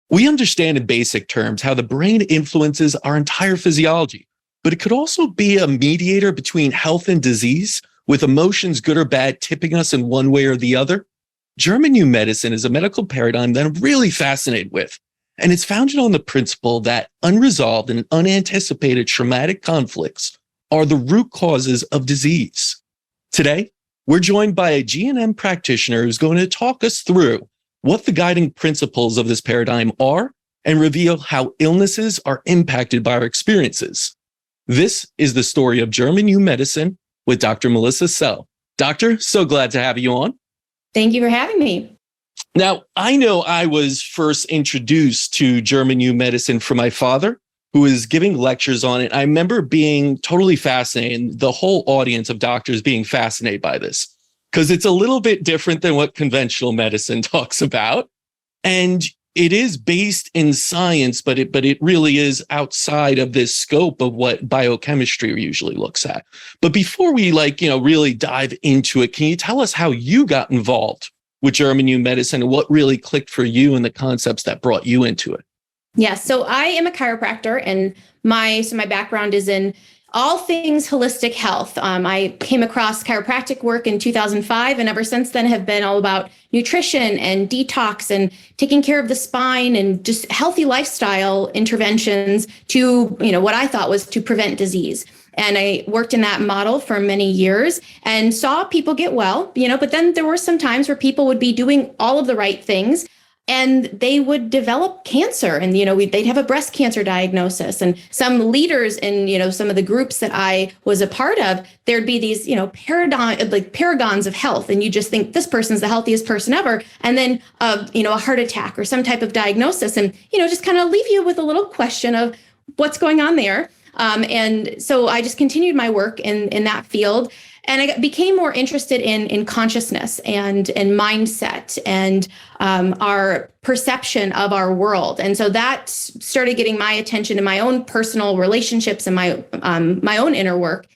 We understand in basic terms how the brain influences our entire physiology, but it could also be a mediator between health and disease, with emotions, good or bad, tipping us in one way or the other. German new medicine is a medical paradigm that I'm really fascinated with, and it's founded on the principle that unresolved and unanticipated traumatic conflicts are the root causes of disease. Today, we're joined by a GNM practitioner who's going to talk us through what the guiding principles of this paradigm are and reveal how illnesses are impacted by our experiences. This is the story of German new medicine with Dr. Melissa Sell. Doctor, so glad to have you on. Thank you for having me. Now, I know I was first introduced to German new medicine from my father, who was giving lectures on it. I remember being totally fascinated, the whole audience of doctors being fascinated by this, because it's a little bit different than what conventional medicine talks about. And it is based in science, but it really is outside of this scope of what biochemistry usually looks at. But before we really dive into it, can you tell us how you got involved with German new medicine and what really clicked for you and the concepts that brought you into it? Yeah, so I am a chiropractor, and my background is in all things holistic health. I came across chiropractic work in 2005, and ever since then have been all about nutrition and detox and taking care of the spine and just healthy lifestyle interventions to, what I thought was to prevent disease. And I worked in that model for many years and saw people get well, but then there were some times where people would be doing all of the right things and they would develop cancer, and they'd have a breast cancer diagnosis. And some leaders in some of the groups that I was a part of, there'd be these paragons of health, and you just think this person's the healthiest person ever, and then a heart attack or some type of diagnosis, and just kind of leave you with a little question of what's going on there. And so I just continued my work in that field. And I became more interested in consciousness and mindset and our perception of our world. And so that started getting my attention in my own personal relationships and my own inner work.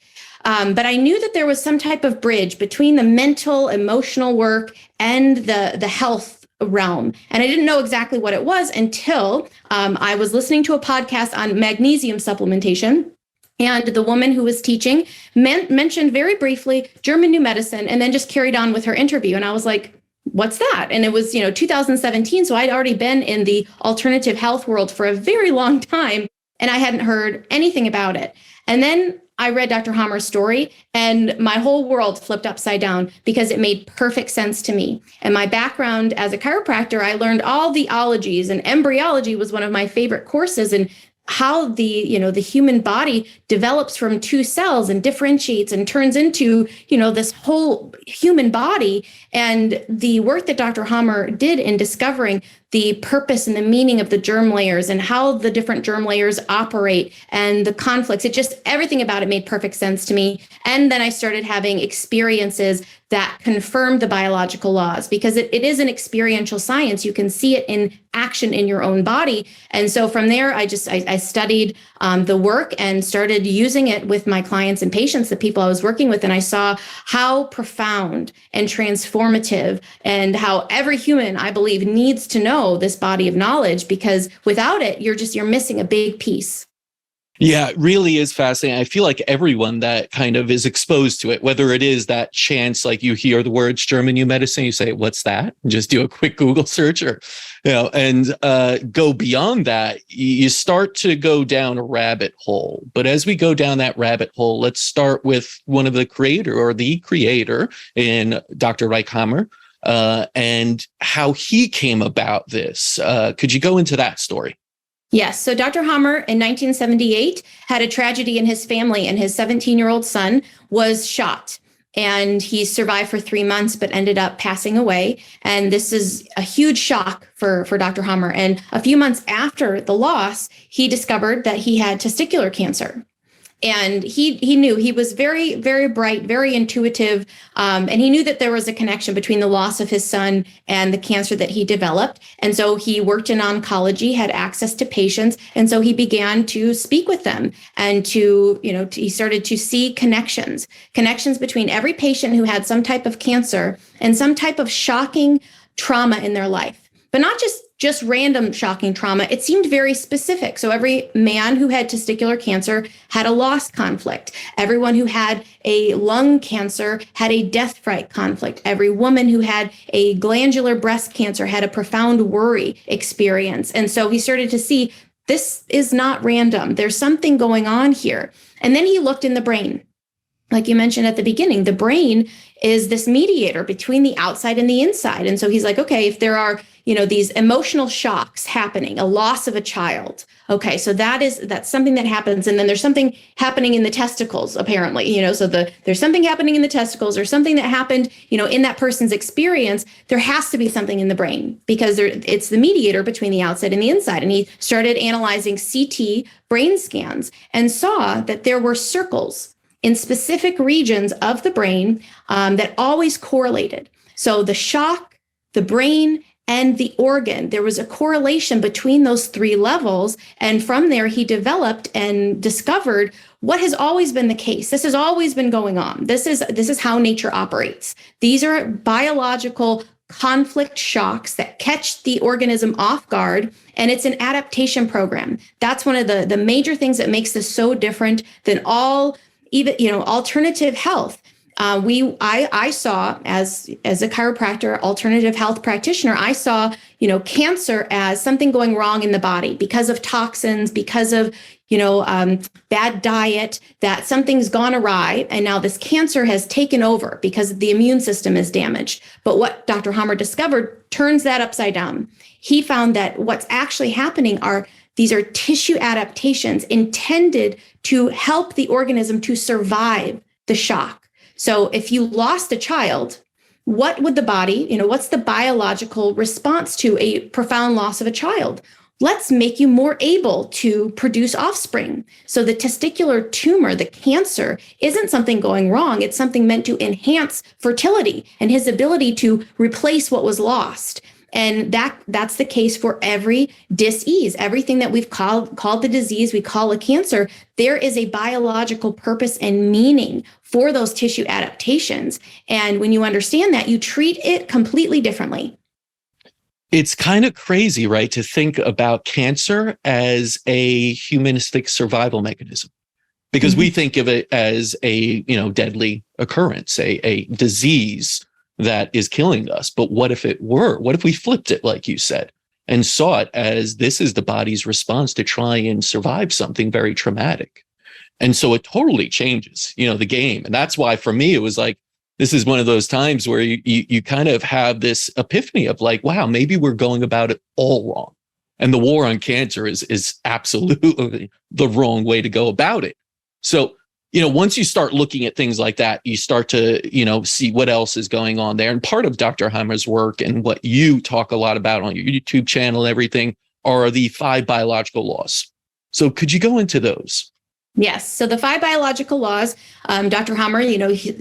But I knew that there was some type of bridge between the mental, emotional work and the health realm. And I didn't know exactly what it was until I was listening to a podcast on magnesium supplementation. And the woman who was teaching mentioned very briefly German new medicine, and then just carried on with her interview. And I was like, what's that? And it was, 2017. So I'd already been in the alternative health world for a very long time, and I hadn't heard anything about it. And then I read Dr. Hammer's story, and my whole world flipped upside down because it made perfect sense to me. And my background as a chiropractor, I learned all the ologies, and embryology was one of my favorite courses, and how the human body develops from two cells and differentiates and turns into, this whole human body. And the work that Dr. Hammer did in discovering the purpose and the meaning of the germ layers and how the different germ layers operate and the conflicts, everything about it made perfect sense to me. And then I started having experiences that confirmed the biological laws, because it is an experiential science. You can see it in action in your own body. And so from there, I studied the work and started using it with my clients and patients, the people I was working with. And I saw how profound and transformative, and how every human, I believe, needs to know this body of knowledge, because without it, you're missing a big piece. Yeah, it really is fascinating. I feel like everyone that kind of is exposed to it, whether it is that chance, like you hear the words German new medicine, you say, what's that? And just do a quick Google search, or, and go beyond that, you start to go down a rabbit hole. But as we go down that rabbit hole, let's start with one of the creator in Dr. Reichhammer, and how he came about this. Could you go into that story? Yes. So Dr. Hammer in 1978 had a tragedy in his family, and his 17-year-old son was shot. And he survived for 3 months, but ended up passing away. And this is a huge shock for Dr. Hammer. And a few months after the loss, he discovered that he had testicular cancer. And he knew, he was very, very bright, very intuitive. And he knew that there was a connection between the loss of his son and the cancer that he developed. And so he worked in oncology, had access to patients. And so he began to speak with them and he started to see connections between every patient who had some type of cancer and some type of shocking trauma in their life. But not just just random shocking trauma. It seemed very specific. So every man who had testicular cancer had a loss conflict. Everyone who had a lung cancer had a death fright conflict. Every woman who had a glandular breast cancer had a profound worry experience. And so he started to see this is not random. There's something going on here. And then he looked in the brain. Like you mentioned at the beginning, the brain is this mediator between the outside and the inside. And so he's like, okay, if there are, these emotional shocks happening, a loss of a child. Okay, so that's something that happens. And then there's something happening in the testicles, apparently, so there's something happening in the testicles or something that happened, in that person's experience. There has to be something in the brain because it's the mediator between the outside and the inside. And he started analyzing CT brain scans and saw that there were circles in specific regions of the brain that always correlated. So the shock, the brain, and the organ, there was a correlation between those three levels. And from there, he developed and discovered what has always been the case. This has always been going on. This is how nature operates. These are biological conflict shocks that catch the organism off guard, and it's an adaptation program. That's one of the major things that makes this so different than all alternative health. I saw as a chiropractor, alternative health practitioner, I saw, cancer as something going wrong in the body because of toxins, because of, bad diet, that something's gone awry. And now this cancer has taken over because the immune system is damaged. But what Dr. Hammer discovered turns that upside down. He found that what's actually happening these are tissue adaptations intended to help the organism to survive the shock. So if you lost a child, what would the body, what's the biological response to a profound loss of a child? Let's make you more able to produce offspring. So the testicular tumor, the cancer, isn't something going wrong. It's something meant to enhance fertility and his ability to replace what was lost. And that's the case for every dis-ease. Everything that we've called the disease, we call a cancer, there is a biological purpose and meaning for those tissue adaptations. And when you understand that, you treat it completely differently. It's kind of crazy, right, to think about cancer as a humanistic survival mechanism, because we think of it as a, deadly occurrence, a disease that is killing us. But what if it were? What if we flipped it, like you said, and saw it as this is the body's response to try and survive something very traumatic? And so it totally changes, the game. And that's why for me, it was like, this is one of those times where you kind of have this epiphany of like, wow, maybe we're going about it all wrong. And the war on cancer is absolutely the wrong way to go about it. So, once you start looking at things like that, you start to, see what else is going on there. And part of Dr. Hammer's work and what you talk a lot about on your YouTube channel and everything are the 5 biological laws. So could you go into those? Yes. So the 5 biological laws, Dr. Hammer,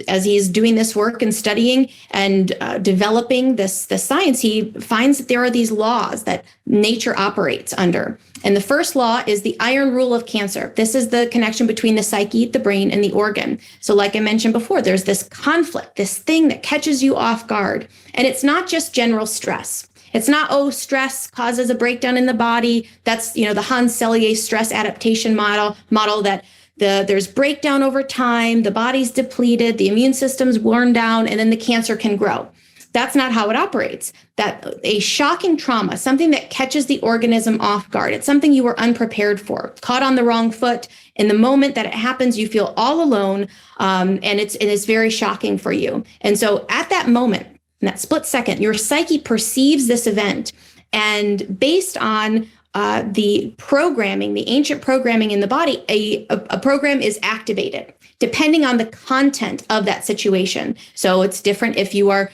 as he's doing this work and studying and developing the science, he finds that there are these laws that nature operates under. And the first law is the iron rule of cancer. This is the connection between the psyche, the brain, and the organ. So like I mentioned before, there's this conflict, this thing that catches you off guard. And it's not just general stress. It's not, stress causes a breakdown in the body. That's, the Hans Selye stress adaptation model that there's breakdown over time, the body's depleted, the immune system's worn down, and then the cancer can grow. That's not how it operates. That a shocking trauma, something that catches the organism off guard. It's something you were unprepared for, caught on the wrong foot. In the moment that it happens, you feel all alone, and it's very shocking for you. And so at that moment, in that split second, your psyche perceives this event, and based on the programming, the ancient programming in the body, a program is activated depending on the content of that situation. So it's different if you are,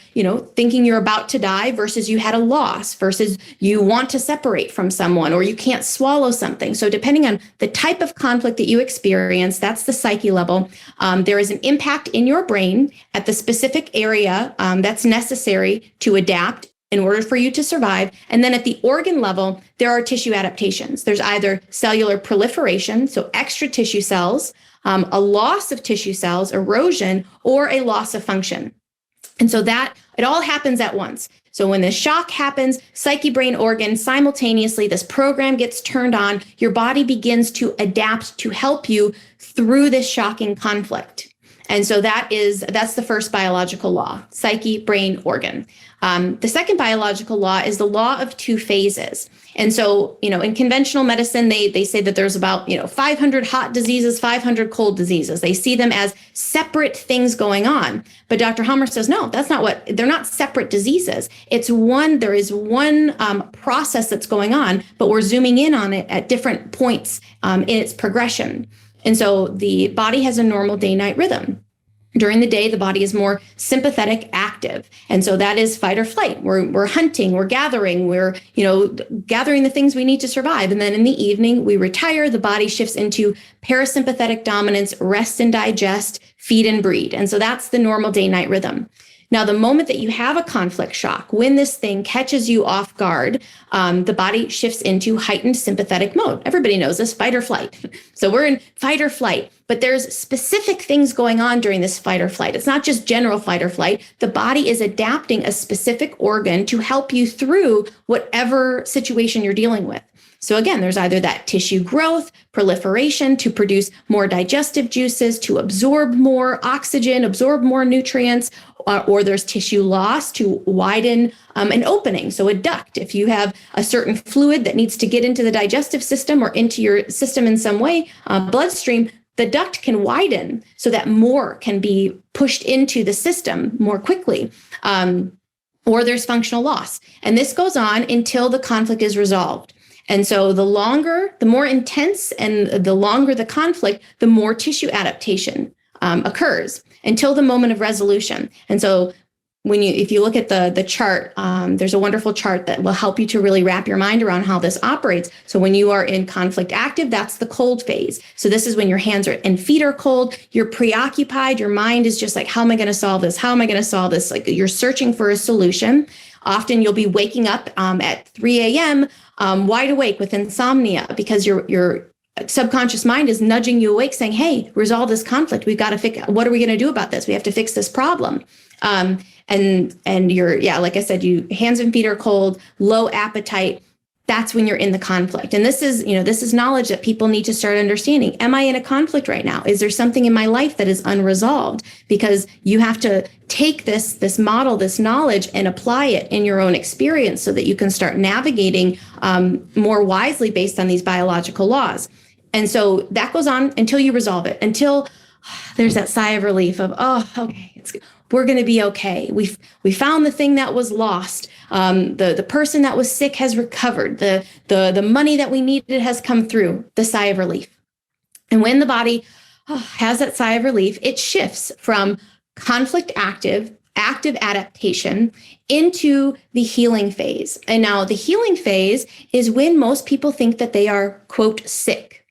thinking you're about to die versus you had a loss versus you want to separate from someone or you can't swallow something. So depending on the type of conflict that you experience, that's the psyche level. There is an impact in your brain at the specific area that's necessary to adapt in order for you to survive. And then at the organ level, there are tissue adaptations. There's either cellular proliferation, so extra tissue cells, a loss of tissue cells, erosion, or a loss of function. And so that it all happens at once. So when the shock happens, psyche, brain, organ, simultaneously, this program gets turned on. Your body begins to adapt to help you through this shocking conflict. And so that's the first biological law: psyche, brain, organ. The second biological law is the law of two phases. And so, in conventional medicine, they say that there's about, 500 hot diseases, 500 cold diseases. They see them as separate things going on. But Dr. Hammer says, no, they're not separate diseases. There is one process that's going on, but we're zooming in on it at different points in its progression. And so the body has a normal day-night rhythm. During the day, the body is more sympathetic, active. And so that is fight or flight. We're hunting, we're gathering, we're, gathering the things we need to survive. And then in the evening, we retire. The body shifts into parasympathetic dominance, rest and digest, feed and breed. And so that's the normal day-night rhythm. Now, the moment that you have a conflict shock, when this thing catches you off guard, the body shifts into heightened sympathetic mode. Everybody knows this, fight or flight. So we're in fight or flight, but there's specific things going on during this fight or flight. It's not just general fight or flight. The body is adapting a specific organ to help you through whatever situation you're dealing with. So again, there's either that tissue growth, proliferation to produce more digestive juices, to absorb more oxygen, absorb more nutrients, or there's tissue loss to widen an opening. So a duct, if you have a certain fluid that needs to get into the digestive system or into your system in some way, bloodstream, the duct can widen so that more can be pushed into the system more quickly. Or there's functional loss. And this goes on until the conflict is resolved. And so the more intense and the longer the conflict, the more tissue adaptation occurs until the moment of resolution. And so if you look at the chart, there's a wonderful chart that will help you to really wrap your mind around how this operates. So when you are in conflict active, that's the cold phase. So this is when your hands and feet are cold, you're preoccupied, your mind is just like, how am I going to solve this? How am I going to solve this? Like you're searching for a solution. Often you'll be waking up at 3 a.m. Wide awake with insomnia because your subconscious mind is nudging you awake saying, hey, resolve this conflict. We've got to fix, what are we going to do about this? We have to fix this problem. And you're, like I said, hands and feet are cold, low appetite. That's when you're in the conflict. And this is knowledge that people need to start understanding. Am I in a conflict right now? Is there something in my life that is unresolved? Because you have to take this model, this knowledge, and apply it in your own experience so that you can start navigating more wisely based on these biological laws. And so that goes on until you resolve it, until there's that sigh of relief of, oh, okay, we're going to be okay. We found the thing that was lost. The person that was sick has recovered. The money that we needed has come through. The sigh of relief. And when the body has that sigh of relief, it shifts from conflict active adaptation into the healing phase. And now the healing phase is when most people think that they are, quote, sick.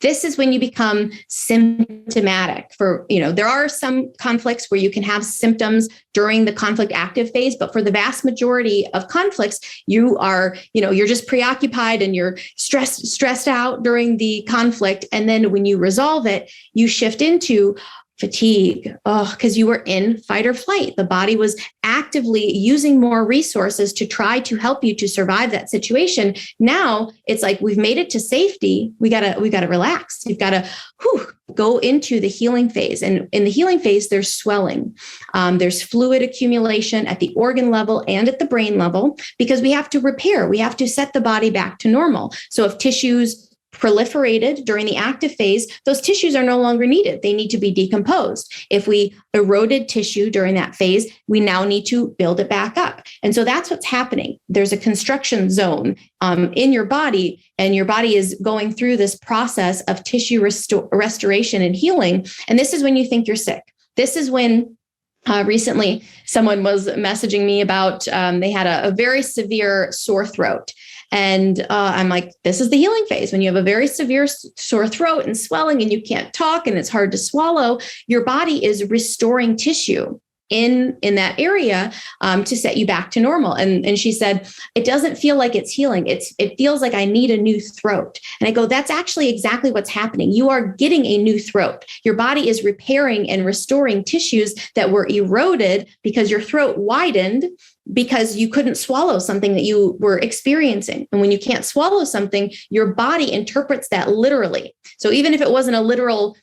This is when you become symptomatic there are some conflicts where you can have symptoms during the conflict active phase, but for the vast majority of conflicts, you are, you're just preoccupied and you're stressed out during the conflict. And then when you resolve it, you shift into fatigue, because you were in fight or flight. The body was actively using more resources to try to help you to survive that situation. Now it's like we've made it to safety. We gotta relax. You've got to go into the healing phase. And in the healing phase, there's swelling. There's fluid accumulation at the organ level and at the brain level because we have to repair. We have to set the body back to normal. So if tissues proliferated during the active phase, those tissues are no longer needed. They need to be decomposed. If we eroded tissue during that phase, we now need to build it back up. And so that's what's happening. There's a construction zone in your body, and your body is going through this process of tissue restoration and healing. And this is when you think you're sick. This is when recently someone was messaging me about they had a very severe sore throat. And I'm like, this is the healing phase. When you have a very severe sore throat and swelling and you can't talk and it's hard to swallow, your body is restoring tissue in that area to set you back to normal. And she said, it doesn't feel like it's healing. It feels like I need a new throat. And I go, that's actually exactly what's happening. You are getting a new throat. Your body is repairing and restoring tissues that were eroded because your throat widened because you couldn't swallow something that you were experiencing. And when you can't swallow something, your body interprets that literally. So even if it wasn't a literal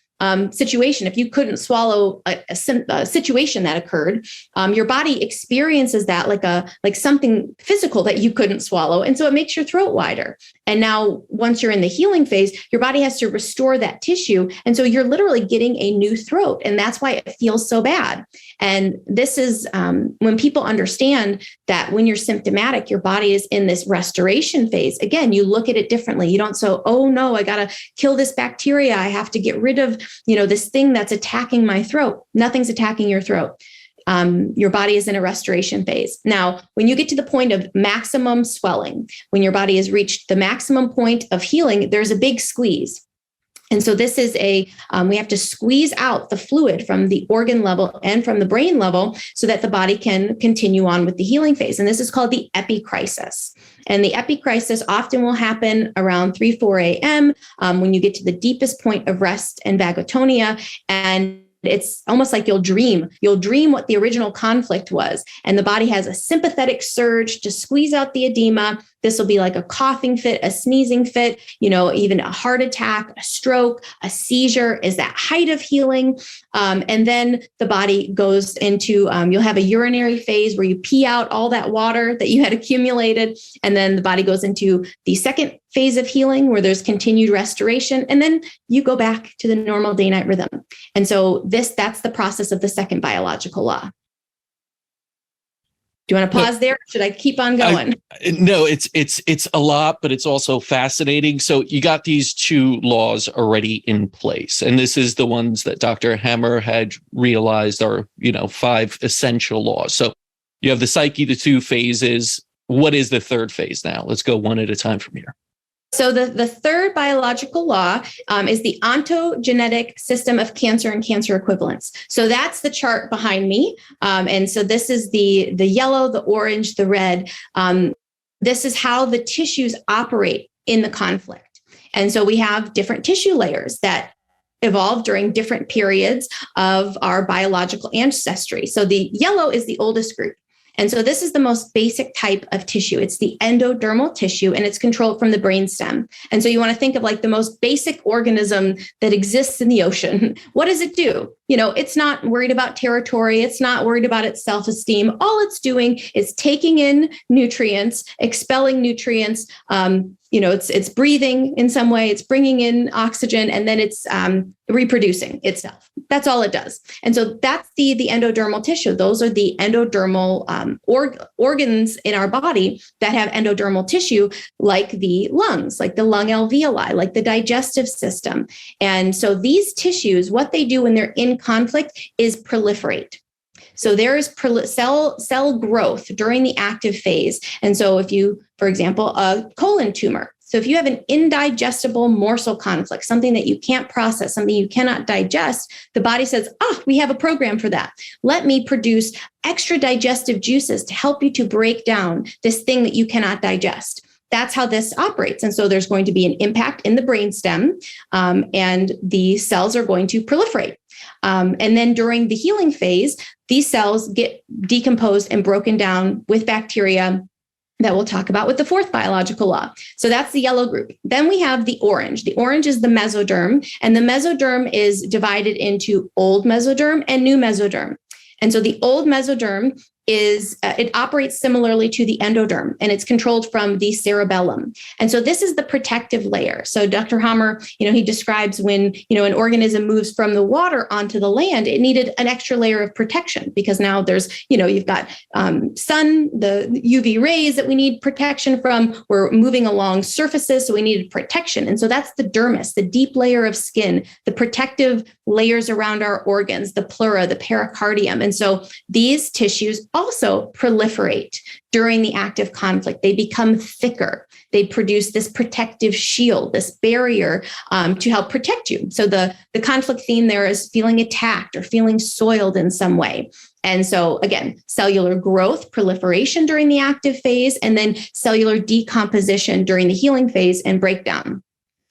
situation, if you couldn't swallow a situation that occurred, your body experiences that like something physical that you couldn't swallow. And so it makes your throat wider. And now once you're in the healing phase, your body has to restore that tissue. And so you're literally getting a new throat. And that's why it feels so bad. And this is when people understand that when you're symptomatic, your body is in this restoration phase. Again, you look at it differently. You don't say, oh no, I got to kill this bacteria. I have to get rid of, this thing that's attacking my throat. Nothing's attacking your throat. Your body is in a restoration phase. Now, when you get to the point of maximum swelling, when your body has reached the maximum point of healing, there's a big squeeze. And so this is we have to squeeze out the fluid from the organ level and from the brain level so that the body can continue on with the healing phase. And this is called the epicrisis. And the epicrisis often will happen around 3, 4 a.m. When you get to the deepest point of rest and vagotonia. And it's almost like you'll dream what the original conflict was. And the body has a sympathetic surge to squeeze out the edema. This will be like a coughing fit, a sneezing fit, even a heart attack, a stroke, a seizure is that height of healing. And then the body goes into, you'll have a urinary phase where you pee out all that water that you had accumulated. And then the body goes into the second phase of healing where there's continued restoration. And then you go back to the normal day-night rhythm. And so that's the process of the second biological law. Do you want to pause there? Or should I keep on going? No, it's a lot, but it's also fascinating. So you got these 2 laws already in place, and this is the ones that Dr. Hammer had realized are, 5 essential laws. So you have the psyche, the 2 phases. What is the third phase now? Let's go one at a time from here. So the third biological law is the ontogenetic system of cancer and cancer equivalents. So that's the chart behind me. And so this is the yellow, the orange, the red. This is how the tissues operate in the conflict. And so we have different tissue layers that evolved during different periods of our biological ancestry. So the yellow is the oldest group. And so this is the most basic type of tissue. It's the endodermal tissue, and it's controlled from the brainstem. And so you want to think of like the most basic organism that exists in the ocean. What does it do? It's not worried about territory. It's not worried about its self-esteem. All it's doing is taking in nutrients, expelling nutrients. It's breathing in some way. It's bringing in oxygen, and then it's reproducing itself. That's all it does. And so that's the endodermal tissue. Those are the endodermal organs in our body that have endodermal tissue, like the lungs, like the lung alveoli, like the digestive system. And so these tissues, what they do when they're in conflict is proliferate. So there is cell growth during the active phase. And so if you, for example, a colon tumor, so if you have an indigestible morsel conflict, something that you can't process, something you cannot digest, the body says, we have a program for that. Let me produce extra digestive juices to help you to break down this thing that you cannot digest. That's how this operates. And so there's going to be an impact in the brainstem, and the cells are going to proliferate. And then during the healing phase, these cells get decomposed and broken down with bacteria that we'll talk about with the fourth biological law. So that's the yellow group. Then we have the orange. The orange is the mesoderm, and the mesoderm is divided into old mesoderm and new mesoderm. And so the old mesoderm it operates similarly to the endoderm, and it's controlled from the cerebellum. And so this is the protective layer. So Dr. Hammer, he describes when, an organism moves from the water onto the land, it needed an extra layer of protection because now there's, you've got sun, the UV rays that we need protection from. We're moving along surfaces, so we needed protection. And so that's the dermis, the deep layer of skin, the protective layers around our organs, the pleura, the pericardium. And so these tissues also proliferate during the active conflict. They become thicker. They produce this protective shield, this barrier to help protect you. So the conflict theme there is feeling attacked or feeling soiled in some way. And so again, cellular growth, proliferation during the active phase, and then cellular decomposition during the healing phase and breakdown.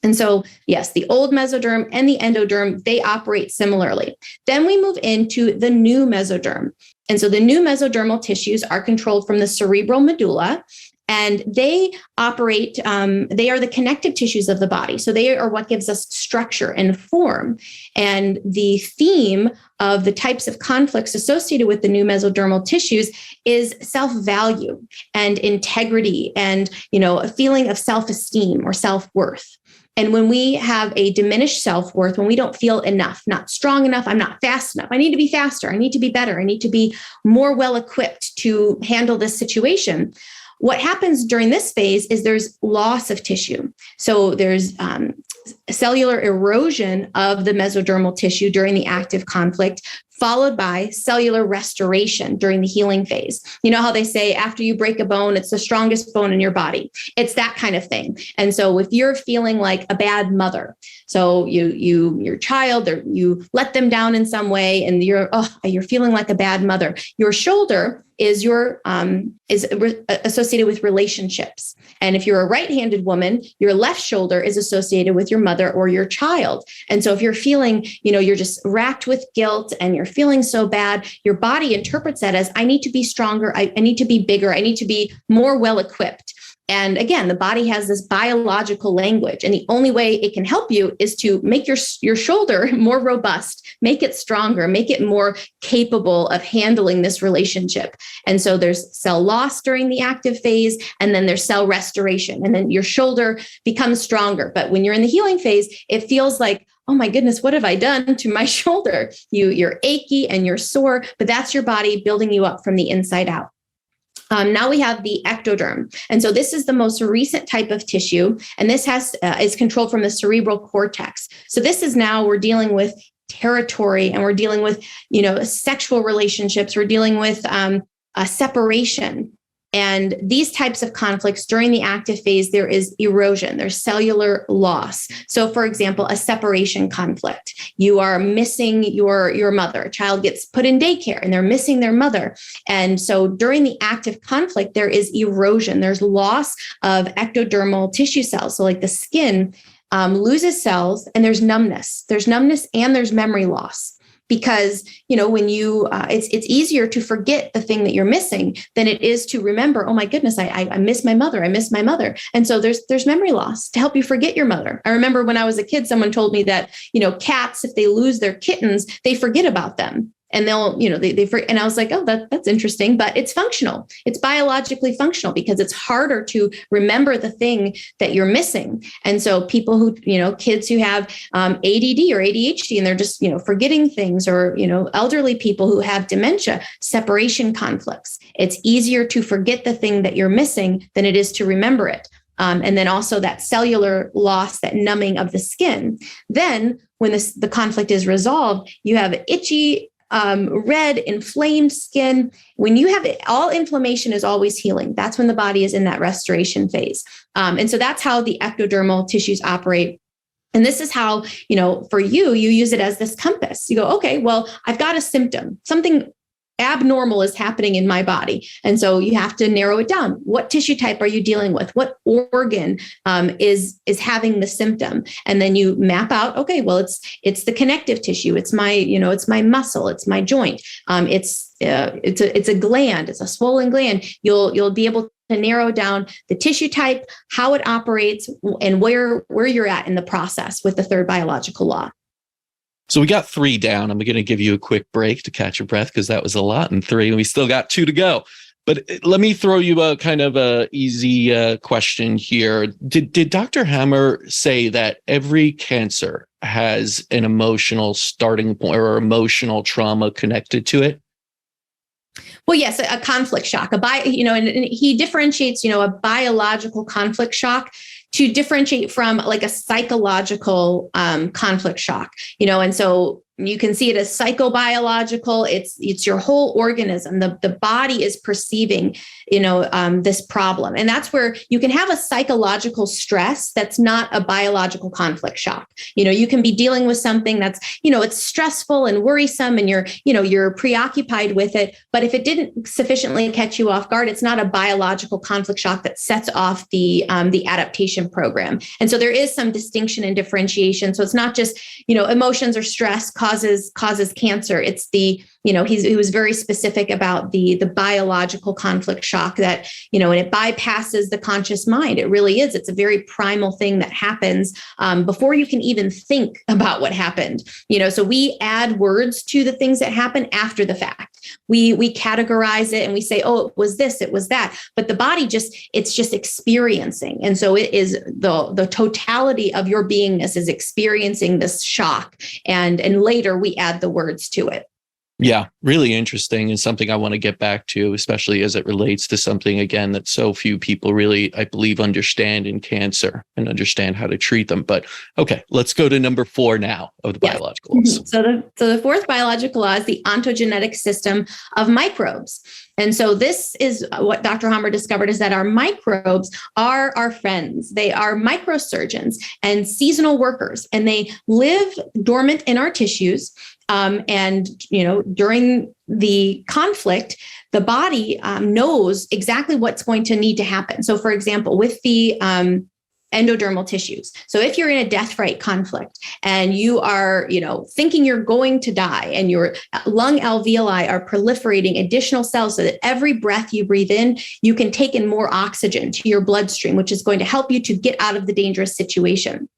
And so, yes, the old mesoderm and the endoderm, they operate similarly. Then we move into the new mesoderm. And so the new mesodermal tissues are controlled from the cerebral medulla, and they operate, they are the connective tissues of the body. So they are what gives us structure and form. And the theme of the types of conflicts associated with the new mesodermal tissues is self-value and integrity and, a feeling of self-esteem or self-worth. And when we have a diminished self-worth, when we don't feel enough, not strong enough, I'm not fast enough, I need to be faster, I need to be better, I need to be more well-equipped to handle this situation, what happens during this phase is there's loss of tissue. So there's cellular erosion of the mesodermal tissue during the active conflict, followed by cellular restoration during the healing phase. You know how they say after you break a bone, it's the strongest bone in your body. It's that kind of thing. And so if you're feeling like a bad mother, so your child, or you let them down in some way, and you're feeling like a bad mother, your shoulder is associated with relationships. And if you're a right-handed woman, your left shoulder is associated with your mother or your child. And so if you're feeling, you're just racked with guilt and you're feeling so bad, your body interprets that as, I need to be stronger, I need to be bigger, I need to be more well-equipped. And again, the body has this biological language, and the only way it can help you is to make your shoulder more robust, make it stronger, make it more capable of handling this relationship. And so there's cell loss during the active phase, and then there's cell restoration, and then your shoulder becomes stronger. But when you're in the healing phase, it feels like, oh my goodness, what have I done to my shoulder? You're achy and you're sore, but that's your body building you up from the inside out. Now we have the ectoderm. And so this is the most recent type of tissue, and this is controlled from the cerebral cortex. So this is now we're dealing with territory, and we're dealing with, sexual relationships. We're dealing with separation. And these types of conflicts during the active phase, there is erosion, there's cellular loss. So for example, a separation conflict, you are missing your mother, a child gets put in daycare and they're missing their mother. And so during the active conflict, there is erosion, there's loss of ectodermal tissue cells. So like the skin loses cells, and there's numbness and there's memory loss. Because, when it's easier to forget the thing that you're missing than it is to remember, oh my goodness, I miss my mother. And so there's memory loss to help you forget your mother. I remember when I was a kid, someone told me that, cats, if they lose their kittens, they forget about them. And they'll, and I was like, oh, that's interesting, but it's functional. It's biologically functional because it's harder to remember the thing that you're missing. And so people who, kids who have ADD or ADHD, and they're just, forgetting things, or, elderly people who have dementia, separation conflicts. It's easier to forget the thing that you're missing than it is to remember it. And then also that cellular loss, that numbing of the skin. Then when the conflict is resolved, you have itchy, red, inflamed skin. When you have it, all inflammation is always healing. That's when the body is in that restoration phase. And so that's how the ectodermal tissues operate. And this is how, for you use it as this compass. You go, okay, well, I've got a symptom, something abnormal is happening in my body. And so you have to narrow it down. What tissue type are you dealing with? What organ is having the symptom? And then you map out, okay, well, it's the connective tissue. It's my, it's my muscle. It's my joint. It's a gland. It's a swollen gland. You'll be able to narrow down the tissue type, how it operates, and where you're at in the process with the third biological law. So we got 3 down. I'm going to give you a quick break to catch your breath because that was a lot in 3, and we still got 2 to go. But let me throw you a kind of a easy question here. Did Dr. Hammer say that every cancer has an emotional starting point or emotional trauma connected to it? Well, yes, a conflict shock, and he differentiates, a biological conflict shock to differentiate from like a psychological conflict shock, and so You can see it as psychobiological. It's your whole organism. The body is perceiving, this problem. And that's where you can have a psychological stress that's not a biological conflict shock. You can be dealing with something that's, it's stressful and worrisome and you're preoccupied with it. But if it didn't sufficiently catch you off guard, it's not a biological conflict shock that sets off the adaptation program. And so there is some distinction and differentiation. So it's not just, emotions or stress causes cancer. It's he was very specific about the biological conflict shock that, and it bypasses the conscious mind. It really is. It's a very primal thing that happens before you can even think about what happened. So we add words to the things that happen after the fact. We categorize it and we say, oh, it was this, it was that. But the body it's just experiencing. And so it is the totality of your beingness is experiencing this shock. And later we add the words to it. Yeah, really interesting, and something I want to get back to, especially as it relates to something, again, that so few people really, I believe, understand in cancer and understand how to treat them. But okay, let's go to number 4 now of the biological laws. So the fourth biological law is the ontogenetic system of microbes. And so this is what Dr. Hammer discovered, is that our microbes are our friends. They are microsurgeons and seasonal workers, and they live dormant in our tissues. And during the conflict, the body knows exactly what's going to need to happen. So, for example, with the endodermal tissues. So if you're in a death right conflict and you are, thinking you're going to die and your lung alveoli are proliferating additional cells so that every breath you breathe in, you can take in more oxygen to your bloodstream, which is going to help you to get out of the dangerous situation.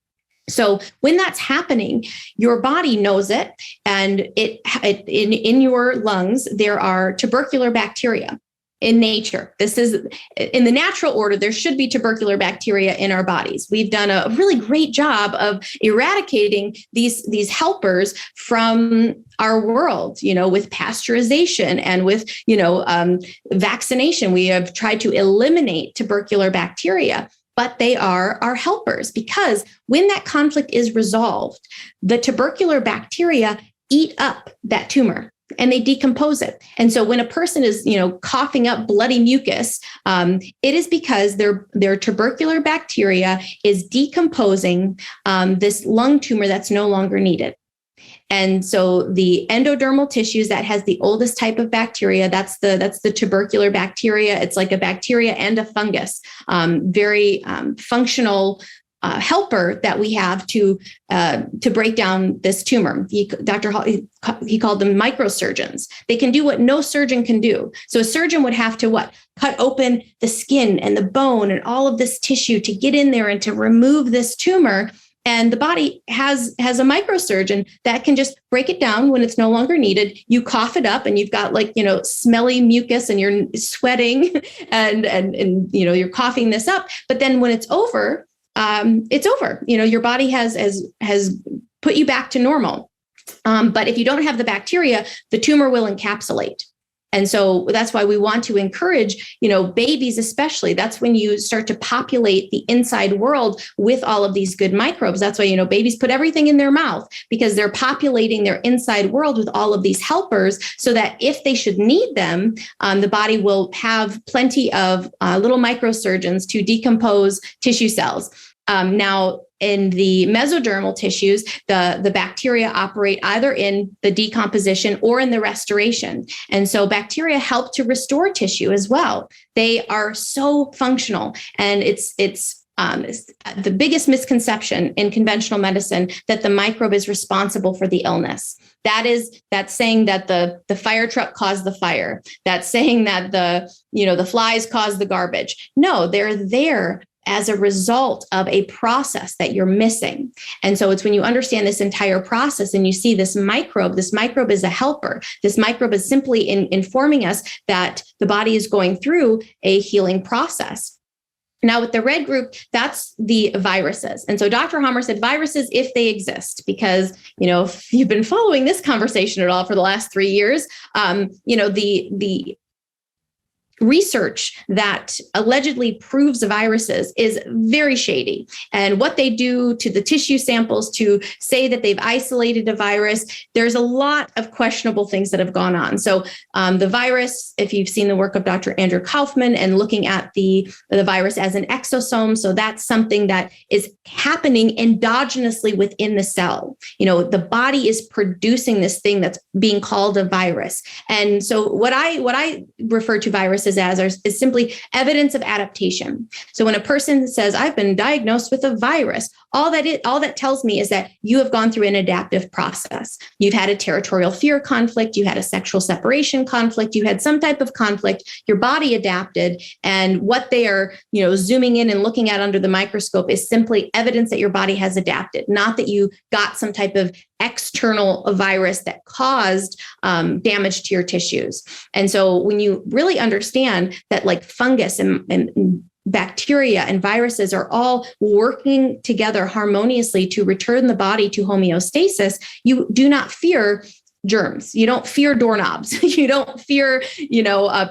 So when that's happening, your body knows it, and in your lungs, there are tubercular bacteria. In nature, this is in the natural order, there should be tubercular bacteria in our bodies. We've done a really great job of eradicating these helpers from our world, with pasteurization and with, vaccination. We have tried to eliminate tubercular bacteria. But they are our helpers, because when that conflict is resolved, the tubercular bacteria eat up that tumor and they decompose it. And so when a person is, coughing up bloody mucus, it is because their tubercular bacteria is decomposing this lung tumor that's no longer needed. And so the endodermal tissues, that has the oldest type of bacteria, that's the tubercular bacteria. It's like a bacteria and a fungus, very functional helper that we have to break down this tumor. Dr. Hall, he called them microsurgeons. They can do what no surgeon can do. So a surgeon would have to cut open the skin and the bone and all of this tissue to get in there and to remove this tumor. And the body has a microsurgeon that can just break it down when it's no longer needed. You cough it up and you've got smelly mucus and you're sweating and you're coughing this up. But then when it's over, it's over. Your body has put you back to normal. But if you don't have the bacteria, the tumor will encapsulate. And so that's why we want to encourage, babies especially. That's when you start to populate the inside world with all of these good microbes. That's why, babies put everything in their mouth, because they're populating their inside world with all of these helpers, so that if they should need them, the body will have plenty of little microsurgeons to decompose tissue cells. Now, in the mesodermal tissues, the bacteria operate either in the decomposition or in the restoration. And so bacteria help to restore tissue as well. They are so functional. And it's the biggest misconception in conventional medicine that the microbe is responsible for the illness. That's saying that the fire truck caused the fire. That's saying that the flies caused the garbage. No, they're there as a result of a process that you're missing. And so it's when you understand this entire process and you see this microbe is a helper. This microbe is simply informing us that the body is going through a healing process. Now, with the red group, that's the viruses. And so Dr. Hammer said viruses, if they exist, because, if you've been following this conversation at all for the last 3 years, the research that allegedly proves viruses is very shady. And what they do to the tissue samples to say that they've isolated a virus, there's a lot of questionable things that have gone on. So the virus, if you've seen the work of Dr. Andrew Kaufman and looking at the virus as an exosome, so that's something that is happening endogenously within the cell. The body is producing this thing that's being called a virus. And so what I refer to viruses as is simply evidence of adaptation. So when a person says, I've been diagnosed with a virus, all that tells me is that you have gone through an adaptive process. You've had a territorial fear conflict, you had a sexual separation conflict, you had some type of conflict, your body adapted, and what they are, zooming in and looking at under the microscope is simply evidence that your body has adapted, not that you got some type of external virus that caused damage to your tissues. And so when you really understand that like fungus and bacteria and viruses are all working together harmoniously to return the body to homeostasis, you do not fear germs. You don't fear doorknobs. You don't fear,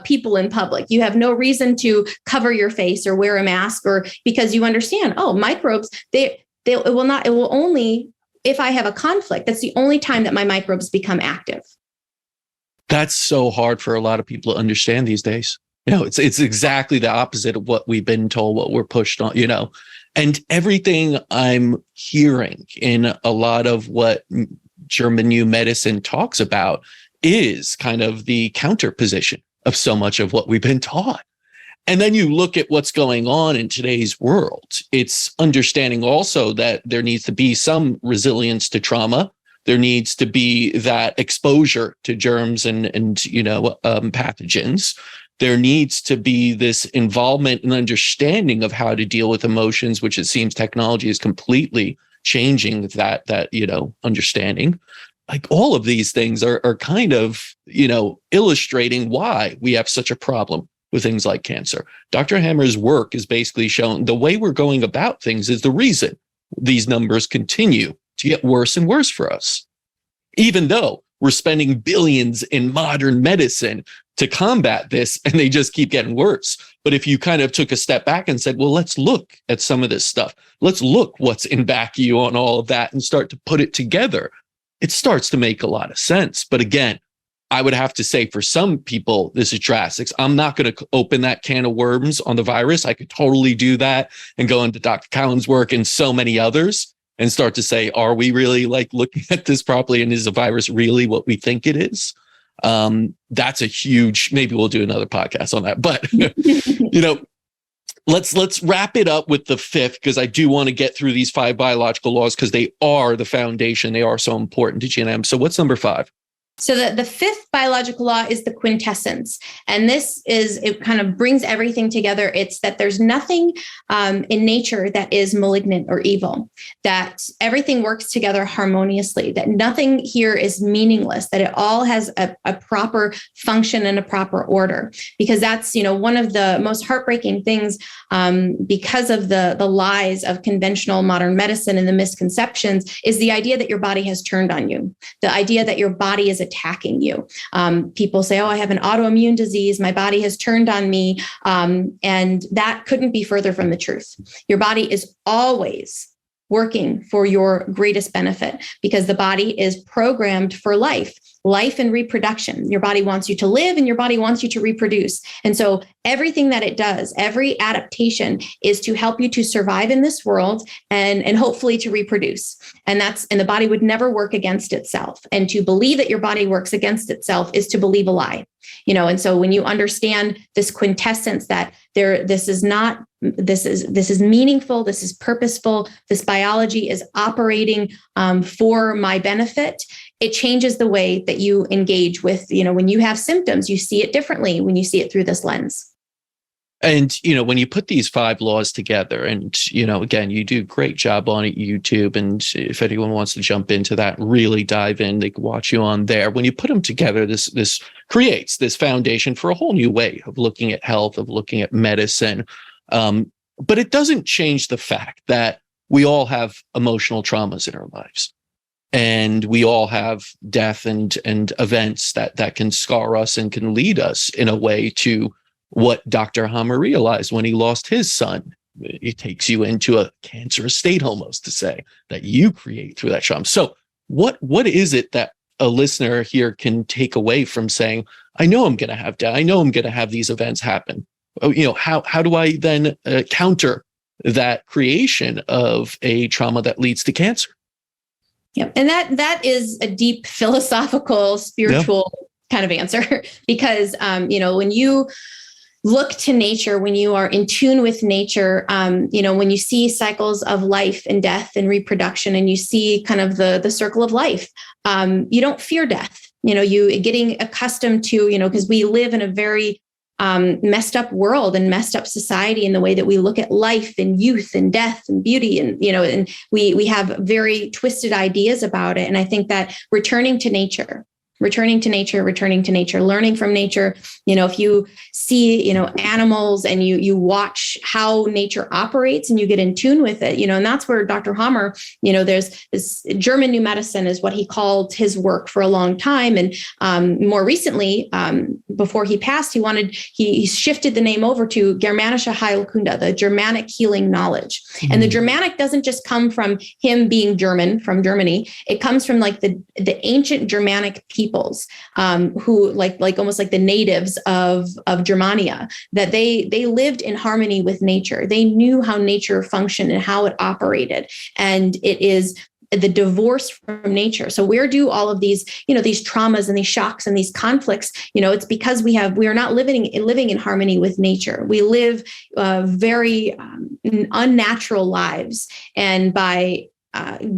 people in public. You have no reason to cover your face or wear a mask, or because you understand, microbes, it will only, if I have a conflict, that's the only time that my microbes become active. That's so hard for a lot of people to understand these days. It's exactly the opposite of what we've been told, what we're pushed on, and everything I'm hearing in a lot of what German New Medicine talks about is kind of the counter position of so much of what we've been taught. And then you look at what's going on in today's world. It's understanding also that there needs to be some resilience to trauma. There needs to be that exposure to germs and pathogens. There needs to be this involvement and understanding of how to deal with emotions, which it seems technology is completely changing that understanding. Like all of these things are kind of, illustrating why we have such a problem with things like cancer. Dr. Hammer's work is basically shown the way we're going about things is the reason these numbers continue to get worse and worse for us, even though we're spending billions in modern medicine to combat this, and they just keep getting worse. But if you kind of took a step back and said, well, let's look at some of this stuff. Let's look what's in back of you on all of that and start to put it together. It starts to make a lot of sense. But again, I would have to say for some people, this is drastic. I'm not going to open that can of worms on the virus. I could totally do that and go into Dr. Cowan's work and so many others and start to say, are we really looking at this properly? And is the virus really what we think it is? That's a huge, maybe we'll do another podcast on that, but let's wrap it up with the fifth, because I do want to get through these 5 biological laws because they are the foundation. They are so important to GNM. So what's number 5? So the fifth biological law is the quintessence. And it kind of brings everything together. It's that there's nothing in nature that is malignant or evil, that everything works together harmoniously, that nothing here is meaningless, that it all has a proper function and a proper order. Because that's, one of the most heartbreaking things because of the lies of conventional modern medicine and the misconceptions is the idea that your body has turned on you, the idea that your body is attacking you. People say, I have an autoimmune disease. My body has turned on me. And that couldn't be further from the truth. Your body is always working for your greatest benefit because the body is programmed for life and reproduction. Your body wants you to live and your body wants you to reproduce. And so everything that it does, every adaptation is to help you to survive in this world and hopefully to reproduce. And the body would never work against itself. And to believe that your body works against itself is to believe a lie. And so when you understand this quintessence that this is meaningful, this is purposeful, this biology is operating for my benefit, it changes the way that you engage with, when you have symptoms, you see it differently when you see it through this lens. And, when you put these 5 laws together and, again, you do a great job on it, YouTube. And if anyone wants to jump into that, really dive in, they can watch you on there. When you put them together, this creates this foundation for a whole new way of looking at health, of looking at medicine. But it doesn't change the fact that we all have emotional traumas in our lives. And we all have death and events that can scar us and can lead us in a way to what Dr. Hammer realized when he lost his son. It takes you into a cancerous state almost to say that you create through that trauma. So what is it that a listener here can take away from saying, I know I'm going to have death. I know I'm going to have these events happen. How do I then counter that creation of a trauma that leads to cancer? Yep. And that is a deep philosophical, spiritual kind of answer, because, when you look to nature, when you are in tune with nature, when you see cycles of life and death and reproduction, and you see kind of the circle of life, you don't fear death. You getting accustomed to, because we live in a very messed up world and messed up society in the way that we look at life and youth and death and beauty. And, and we have very twisted ideas about it. And I think that returning to nature, learning from nature. If you see, animals and you watch how nature operates and you get in tune with it, and that's where Dr. Hammer, there's this German new medicine is what he called his work for a long time. And more recently, before he passed, he shifted the name over to Germanische Heilkunde, the Germanic healing knowledge. Mm-hmm. And the Germanic doesn't just come from him being German, from Germany. It comes from like the ancient Germanic peoples, who like almost like the natives of Germania, that they lived in harmony with nature. They knew how nature functioned and how it operated. And it is the divorce from nature. So where do all of these, these traumas and these shocks and these conflicts, it's because we are not living in harmony with nature. We live very unnatural lives. And by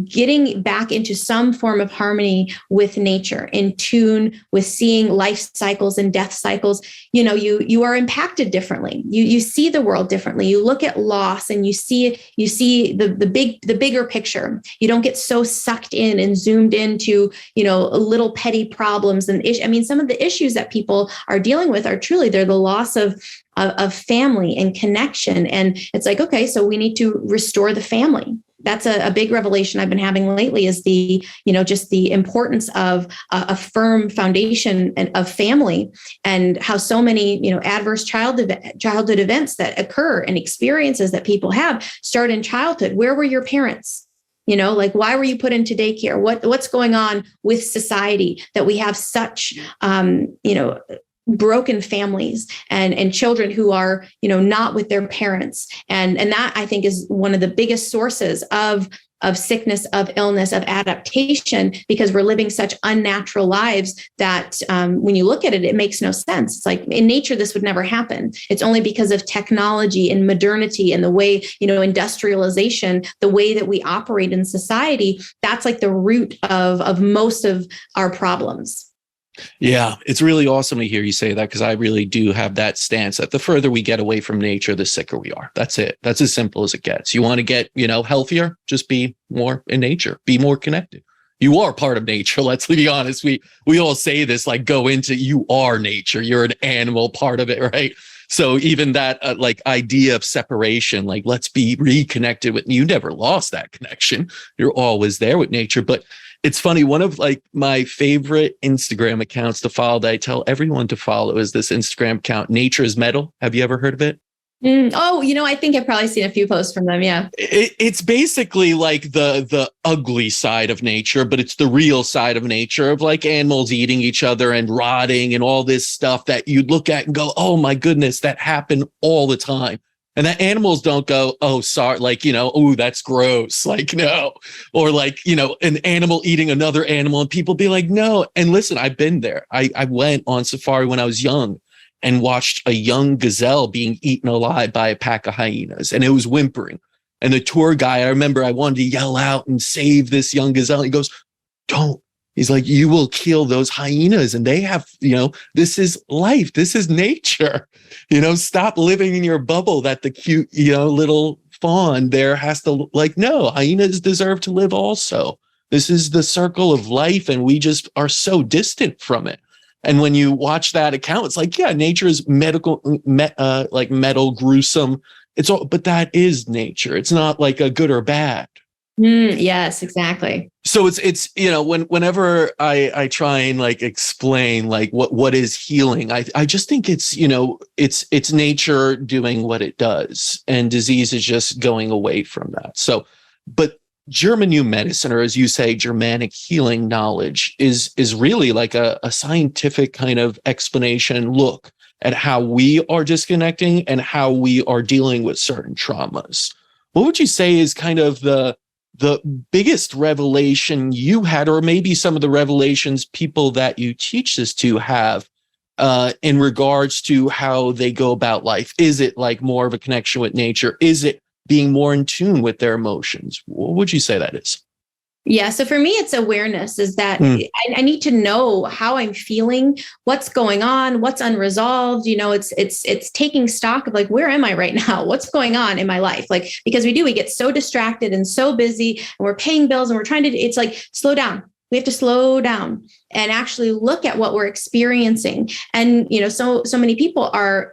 getting back into some form of harmony with nature, in tune with seeing life cycles and death cycles, you are impacted differently. You see the world differently. You look at loss and you see the bigger picture. You don't get so sucked in and zoomed into, little petty problems and some of the issues that people are dealing with are truly, they're the loss of family and connection. And it's like, okay, so we need to restore the family. That's a big revelation I've been having lately, is just the importance of a firm foundation of family, and how so many, adverse childhood events that occur and experiences that people have start in childhood. Where were your parents? Why were you put into daycare? What's going on with society that we have such, broken families and children who are, not with their parents. And that, I think, is one of the biggest sources of sickness, of illness, of adaptation, because we're living such unnatural lives that when you look at it, it makes no sense. It's like in nature, this would never happen. It's only because of technology and modernity and the way, industrialization, the way that we operate in society, that's like the root of most of our problems. Yeah, it's really awesome to hear you say that, because I really do have that stance that the further we get away from nature, the sicker we are. That's it. That's as simple as it gets. You want to get, healthier, just be more in nature, be more connected. You are part of nature. Let's be honest. We all say this, like, go into, you are nature. You're an animal, part of it, right? So even that idea of separation, like, let's be reconnected with, you never lost that connection. You're always there with nature. But it's funny, one of my favorite Instagram accounts to follow that I tell everyone to follow is this Instagram account, Nature is Metal. Have you ever heard of it? I think I've probably seen a few posts from them. Yeah. It's basically like the ugly side of nature, but it's the real side of nature, of like animals eating each other and rotting and all this stuff that you look at and go, oh my goodness, that happened all the time. And that animals don't go, oh, sorry, oh, that's gross. No. Or an animal eating another animal, and people be like, no. And listen, I've been there. I went on safari when I was young and watched a young gazelle being eaten alive by a pack of hyenas, and it was whimpering. And the tour guy, I remember I wanted to yell out and save this young gazelle. He goes, don't. He's like, you will kill those hyenas, and they have, this is life. This is nature. Stop living in your bubble that the cute, little fawn there has to, no, hyenas deserve to live also. This is the circle of life, and we just are so distant from it. And when you watch that account, it's like, yeah, nature is metal, gruesome. It's all, but that is nature. It's not like a good or bad. Yes, exactly. So it's whenever I try and like explain like what is healing, I just think it's it's nature doing what it does, and disease is just going away from that. So, but German new medicine, or as you say, Germanic healing knowledge is really like a scientific kind of explanation look at how we are disconnecting and how we are dealing with certain traumas. What would you say is kind of the biggest revelation you had, or maybe some of the revelations people that you teach this to have in regards to how they go about life? Is it like more of a connection with nature? Is it being more in tune with their emotions? What would you say that is? Yeah. So for me, it's awareness is that I need to know how I'm feeling, what's going on, what's unresolved. It's taking stock of like, where am I right now? What's going on in my life? Like, because we get so distracted and so busy and we're paying bills and we're trying to, it's like, slow down. We have to slow down and actually look at what we're experiencing. And, so many people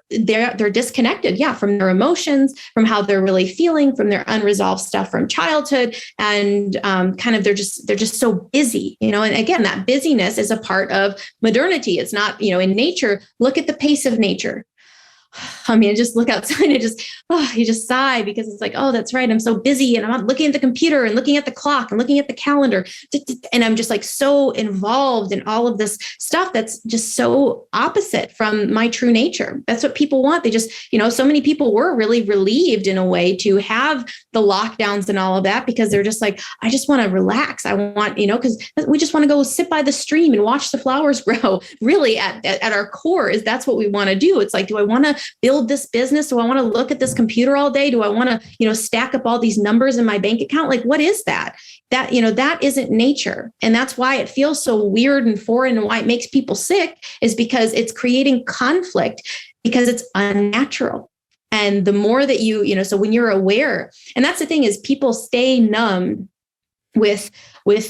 they're disconnected, from their emotions, from how they're really feeling, from their unresolved stuff from childhood. And they're just so busy, and again, that busyness is a part of modernity. It's not, in nature, look at the pace of nature. I mean, just look outside and you just sigh because it's like, oh, that's right. I'm so busy and I'm not looking at the computer and looking at the clock and looking at the calendar. And I'm just like so involved in all of this stuff that's just so opposite from my true nature. That's what people want. They just, so many people were really relieved in a way to have the lockdowns and all of that because they're just like, I just want to relax. I want, because we just want to go sit by the stream and watch the flowers grow. Really at our core that's what we want to do. It's like, do I want to build this business? Do I want to look at this computer all day? Do I want to, stack up all these numbers in my bank account? Like, what is that? That, that isn't nature. And that's why it feels so weird and foreign, and why it makes people sick is because it's creating conflict because it's unnatural. And the more that so when you're aware, and that's the thing is people stay numb with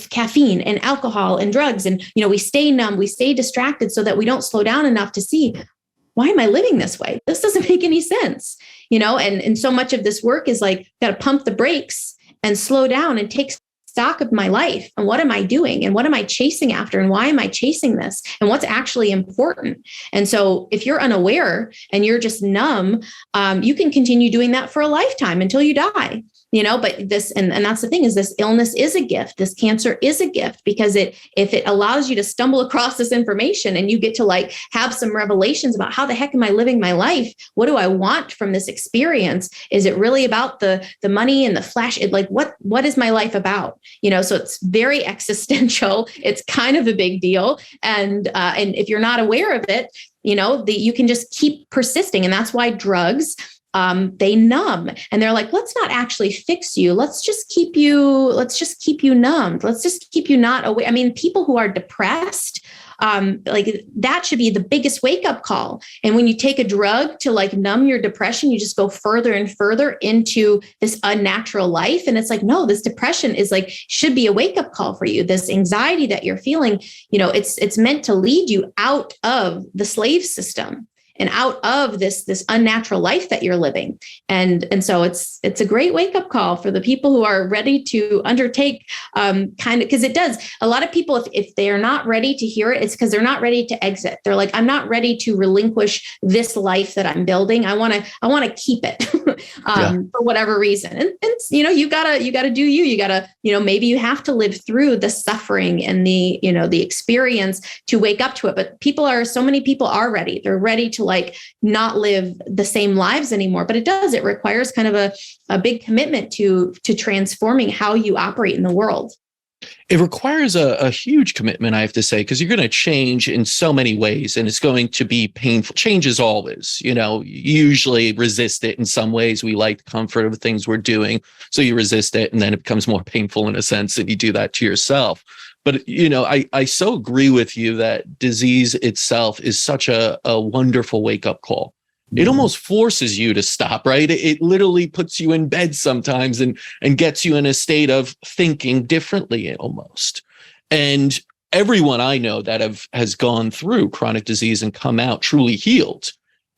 caffeine and alcohol and drugs. And, we stay numb, we stay distracted so that we don't slow down enough to see, why am I living this way? This doesn't make any sense, and so much of this work is like, got to pump the brakes and slow down and take stock of my life. And what am I doing? And what am I chasing after? And why am I chasing this? And what's actually important? And so if you're unaware and you're just numb, you can continue doing that for a lifetime until you die. But this, and that's the thing is this illness is a gift. This cancer is a gift because if it allows you to stumble across this information and you get to like have some revelations about how the heck am I living my life? What do I want from this experience? Is it really about the money and the flash? What is my life about? So it's very existential. It's kind of a big deal. And if you're not aware of it, you can just keep persisting. And that's why drugs, they numb and they're like, let's not actually fix you. Let's just keep you numbed. Let's just keep you not aware. I mean, people who are depressed, like that should be the biggest wake up call. And when you take a drug to like numb your depression, you just go further and further into this unnatural life. And it's like, no, this depression is like, should be a wake up call for you. This anxiety that you're feeling, it's meant to lead you out of the slave system and out of this unnatural life that you're living. And so it's a great wake-up call for the people who are ready to undertake because it does. A lot of people, if they are not ready to hear it, it's because they're not ready to exit. They're like, I'm not ready to relinquish this life that I'm building. I want to keep it for whatever reason. And you gotta do you. You gotta, maybe you have to live through the suffering and the experience to wake up to it. But so many people are ready. They're ready to like not live the same lives anymore. But it requires kind of a big commitment to transforming how you operate in the world. It requires a huge commitment, I have to say, because you're going to change in so many ways and it's going to be painful. Change is always, you usually resist it in some ways. We like the comfort of the things we're doing. So you resist it and then it becomes more painful in a sense and you do that to yourself. But, I so agree with you that disease itself is such a wonderful wake up call. It almost forces you to stop, right? It literally puts you in bed sometimes and gets you in a state of thinking differently almost. And everyone I know that has gone through chronic disease and come out truly healed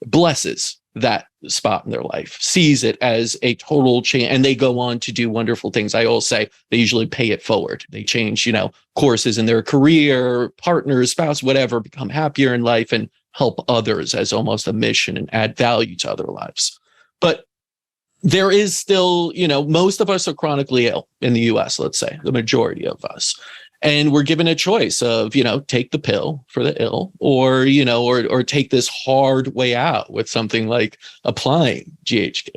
blesses that spot in their life, sees it as a total change, and they go on to do wonderful things. I always say they usually pay it forward. They change, courses in their career, partners, spouse, whatever, become happier in life and help others as almost a mission and add value to other lives. But there is still, most of us are chronically ill in the US, let's say, the majority of us. And we're given a choice of, take the pill for the ill or, or take this hard way out with something like applying GHQ,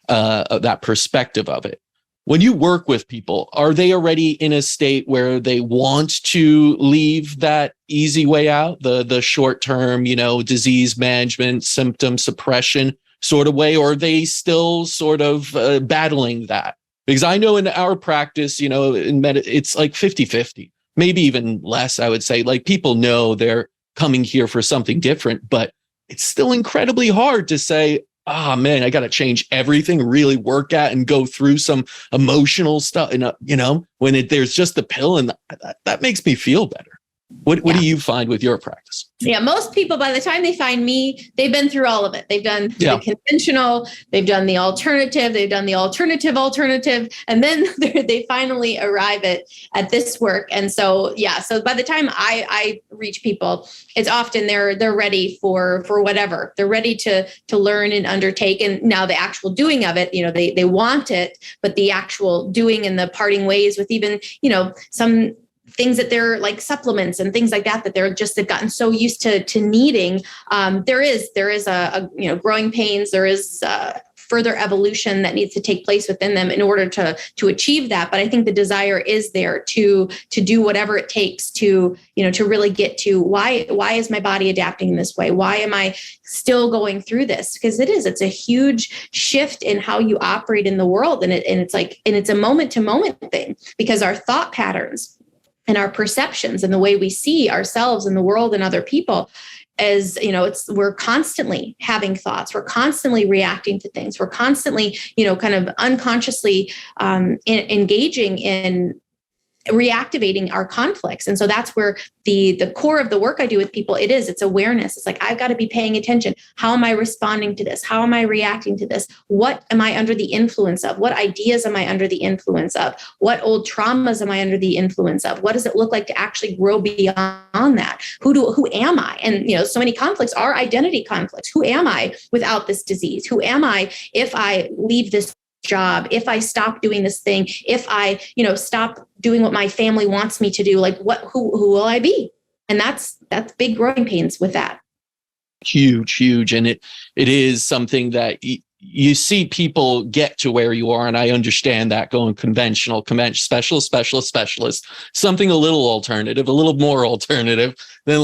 that perspective of it. When you work with people, are they already in a state where they want to leave that easy way out, the short-term, disease management, symptom suppression sort of way, or are they still sort of battling that? Because I know in our practice, it's like 50-50, maybe even less, I would say. Like people know they're coming here for something different, but it's still incredibly hard to say, man, I got to change everything, really work at and go through some emotional stuff. And, when there's just the pill and that makes me feel better. What do you find with your practice? Yeah, most people, by the time they find me, they've been through all of it. They've done the conventional, they've done the alternative, they've done the alternative, and then they finally arrive at this work. And so, so by the time I reach people, it's often they're ready for whatever. They're ready to learn and undertake. And now the actual doing of it, they want it, but the actual doing and the parting ways with even, some things that they're like supplements and things like that they've gotten so used to needing. There is a growing pains. There is further evolution that needs to take place within them in order to achieve that. But I think the desire is there to do whatever it takes to really get to why is my body adapting in this way? Why am I still going through this? Because it's a huge shift in how you operate in the world. And it's a moment to moment thing, because our thought patterns and our perceptions and the way we see ourselves in the world and other people, as we're constantly having thoughts, we're constantly reacting to things, we're constantly kind of unconsciously engaging in reactivating our conflicts. And so that's where the core of the work I do with people, it's awareness. It's like, I've got to be paying attention. How am I responding to this? How am I reacting to this? What am I under the influence of? What ideas am I under the influence of? What old traumas am I under the influence of? What does it look like to actually grow beyond that? Who am I? And, so many conflicts are identity conflicts. Who am I without this disease? Who am I if I leave this job, if I stop doing this thing, if I, stop doing what my family wants me to do, like who will I be? And that's big growing pains with that. Huge. And it is something that you see people get to where you are. And I understand that going conventional, specialist, something a little alternative, a little more alternative than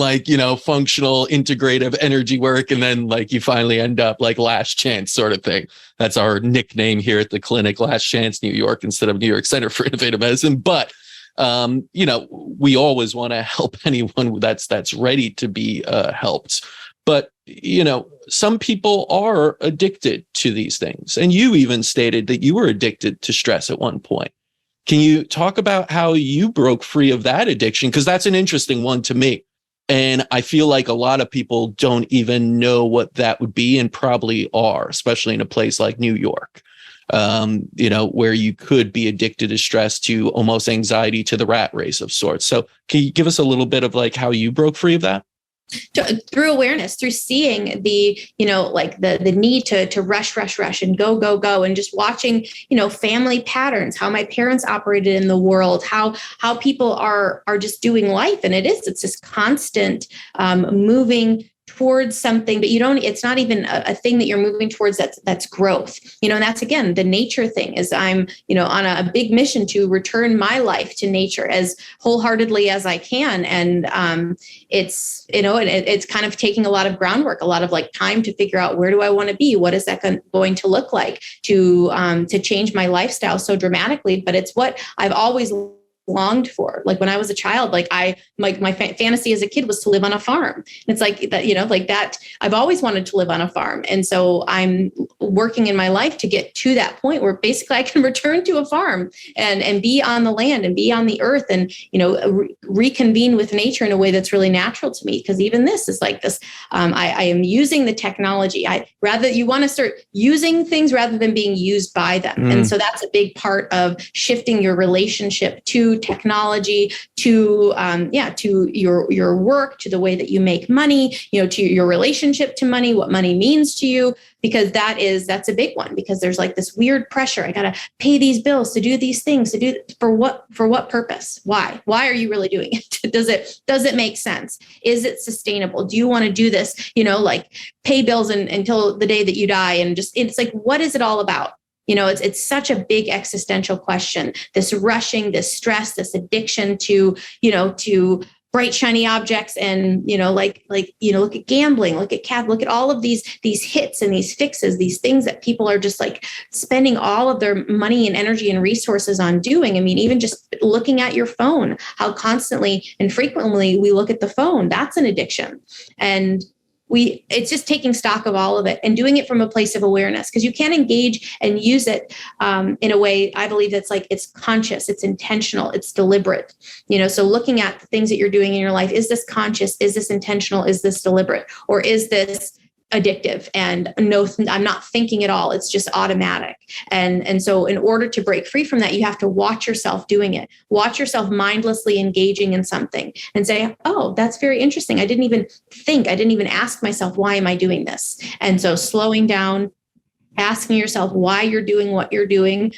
functional, integrative energy work. And then you finally end up like last chance sort of thing. That's our nickname here at the clinic, Last Chance New York, instead of New York Center for Innovative Medicine. But, we always want to help anyone that's ready to be helped. But, some people are addicted to these things. And you even stated that you were addicted to stress at one point. Can you talk about how you broke free of that addiction? Because that's an interesting one to me. And I feel like a lot of people don't even know what that would be, and probably are, especially in a place like New York, where you could be addicted to stress, to almost anxiety, to the rat race of sorts. So can you give us a little bit of how you broke free of that? Through awareness, through seeing the, the need to rush and go, and just watching, family patterns, how my parents operated in the world, how people are just doing life. And it's this constant moving towards something, but it's not even a thing that you're moving towards that's growth, and that's, again, the nature thing is I'm, on a big mission to return my life to nature as wholeheartedly as I can. And it's, it's kind of taking a lot of groundwork, a lot of time to figure out, where do I want to be? What is that going to look like to change my lifestyle so dramatically? But it's what I've always longed for. Like when I was a child, like my fantasy as a kid was to live on a farm. It's like that, like that. I've always wanted to live on a farm. And so I'm working in my life to get to that point where basically I can return to a farm and be on the land and be on the earth and, reconvene with nature in a way that's really natural to me. Because even this is like this, I am using the technology. You want to start using things rather than being used by them. And so that's a big part of shifting your relationship to technology, to your work, to the way that you make money, to your relationship to money, what money means to you, because that's a big one, because there's like this weird pressure. I got to pay these bills, to do these things, for what purpose? Why are you really doing it? Does it make sense? Is it sustainable? Do you want to do this, like pay bills until the day that you die? And it's like, what is it all about? It's such a big existential question, this rushing, this stress, this addiction to bright, shiny objects. And, look at gambling, look at all of these hits and these fixes, these things that people are just like spending all of their money and energy and resources on doing. I mean, even just looking at your phone, how constantly and frequently we look at the phone, that's an addiction. And it's just taking stock of all of it and doing it from a place of awareness, because you can't engage and use it in a way, I believe, that's like, it's conscious, it's intentional, it's deliberate. So looking at the things that you're doing in your life, is this conscious? Is this intentional? Is this deliberate? Or is this addictive? And no, I'm not thinking at all. It's just automatic. And so in order to break free from that, you have to watch yourself doing it. Watch yourself mindlessly engaging in something and say, oh, that's very interesting. I didn't even ask myself, why am I doing this? And so slowing down, asking yourself why you're doing what you're doing.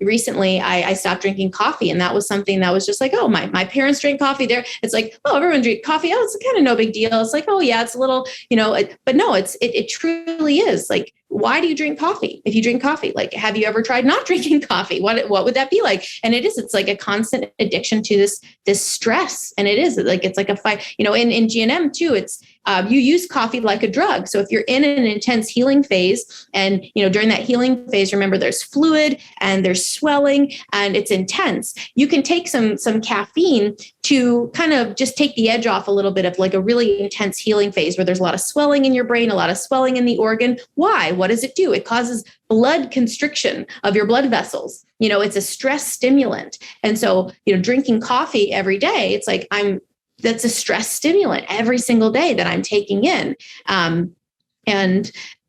Recently, I stopped drinking coffee, and that was something that was just like, oh, my parents drink coffee there. It's like, oh, everyone drink coffee. Oh, it's kind of no big deal. It's like, oh yeah, it's a little, but no, it truly is like, why do you drink coffee? If you drink coffee, like, have you ever tried not drinking coffee? What would that be like? And it's like a constant addiction to this stress. And it's like a fight, in GNM too, it's, you use coffee like a drug. So if you're in an intense healing phase and, during that healing phase, remember there's fluid and there's swelling and it's intense. You can take some caffeine to kind of just take the edge off a little bit of like a really intense healing phase where there's a lot of swelling in your brain, a lot of swelling in the organ. Why? What does it do? It causes blood constriction of your blood vessels. It's a stress stimulant. And so, drinking coffee every day, it's like that's a stress stimulant every single day that I'm taking in. And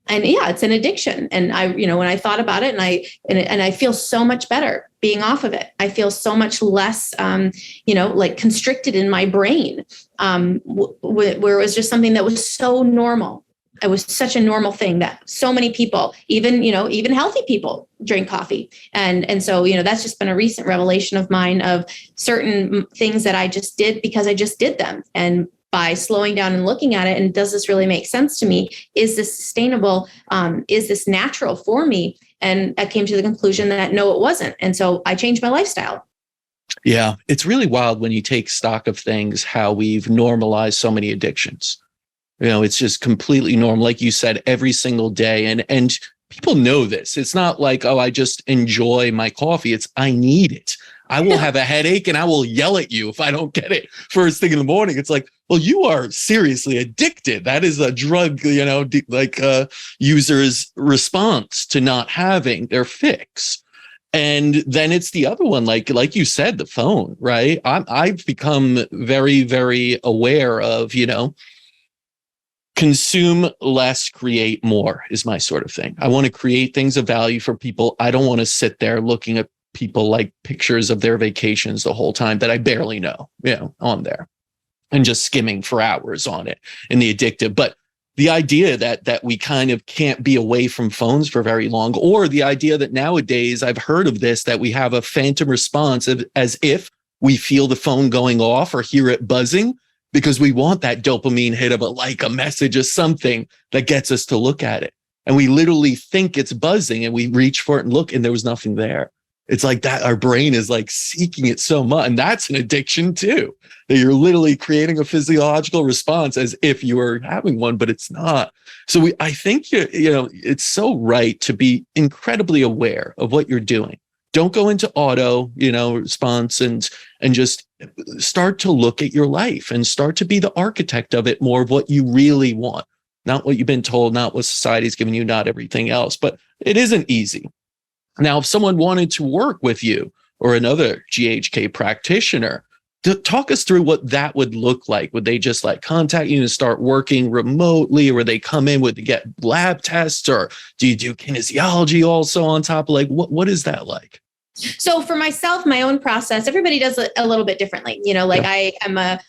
yeah, it's an addiction. And when I thought about it and I feel so much better being off of it. I feel so much less, like constricted in my brain, where it was just something that was so normal. It was such a normal thing that so many people, even healthy people, drink coffee. And so, that's just been a recent revelation of mine of certain things that I just did because I just did them. And by slowing down and looking at it, and does this really make sense to me? Is this sustainable? Is this natural for me? And I came to the conclusion that no, it wasn't. And so I changed my lifestyle. Yeah, it's really wild when you take stock of things, how we've normalized so many addictions. It's just completely normal. Like you said, every single day. And people know this. It's not like, oh, I just enjoy my coffee. It's I need it. I will have a headache and I will yell at you if I don't get it first thing in the morning. It's like, well, you are seriously addicted. That is a drug, user's response to not having their fix. And then it's the other one, like you said, the phone, right? I've become very, very aware of, consume less, create more is my sort of thing. I want to create things of value for people. I don't want to sit there looking at people like pictures of their vacations the whole time that I barely know, on there and just skimming for hours on it and the addictive. But the idea that we kind of can't be away from phones for very long, or the idea that nowadays I've heard of this, that we have a phantom response as if we feel the phone going off or hear it buzzing because we want that dopamine hit of a message or something that gets us to look at it. And we literally think it's buzzing and we reach for it and look and there was nothing there. It's like that. Our brain is like seeking it so much. And that's an addiction too, that you're literally creating a physiological response as if you were having one, but it's not. So I think, it's so right to be incredibly aware of what you're doing. Don't go into auto, response and just start to look at your life and start to be the architect of it more of what you really want. Not what you've been told, not what society's given you, not everything else, but it isn't easy. Now, if someone wanted to work with you or another GHK practitioner, talk us through what that would look like. Would they just contact you and start working remotely, or would they come in with get lab tests, or do you do kinesiology also on top? What is that like? So for myself, my own process, everybody does it a little bit differently. I am a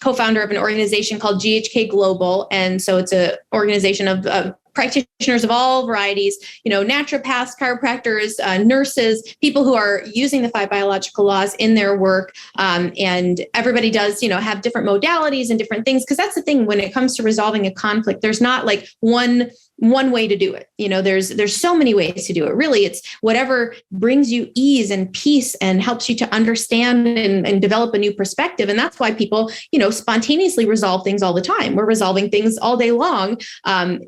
co-founder of an organization called GHK Global. And so it's an organization of practitioners of all varieties, naturopaths, chiropractors, nurses, people who are using the 5 biological laws in their work. And everybody does, have different modalities and different things. Because that's the thing, when it comes to resolving a conflict, there's not one way to do it. There's so many ways to do it. Really, it's whatever brings you ease and peace and helps you to understand and develop a new perspective. And that's why people, spontaneously resolve things all the time. We're resolving things all day long.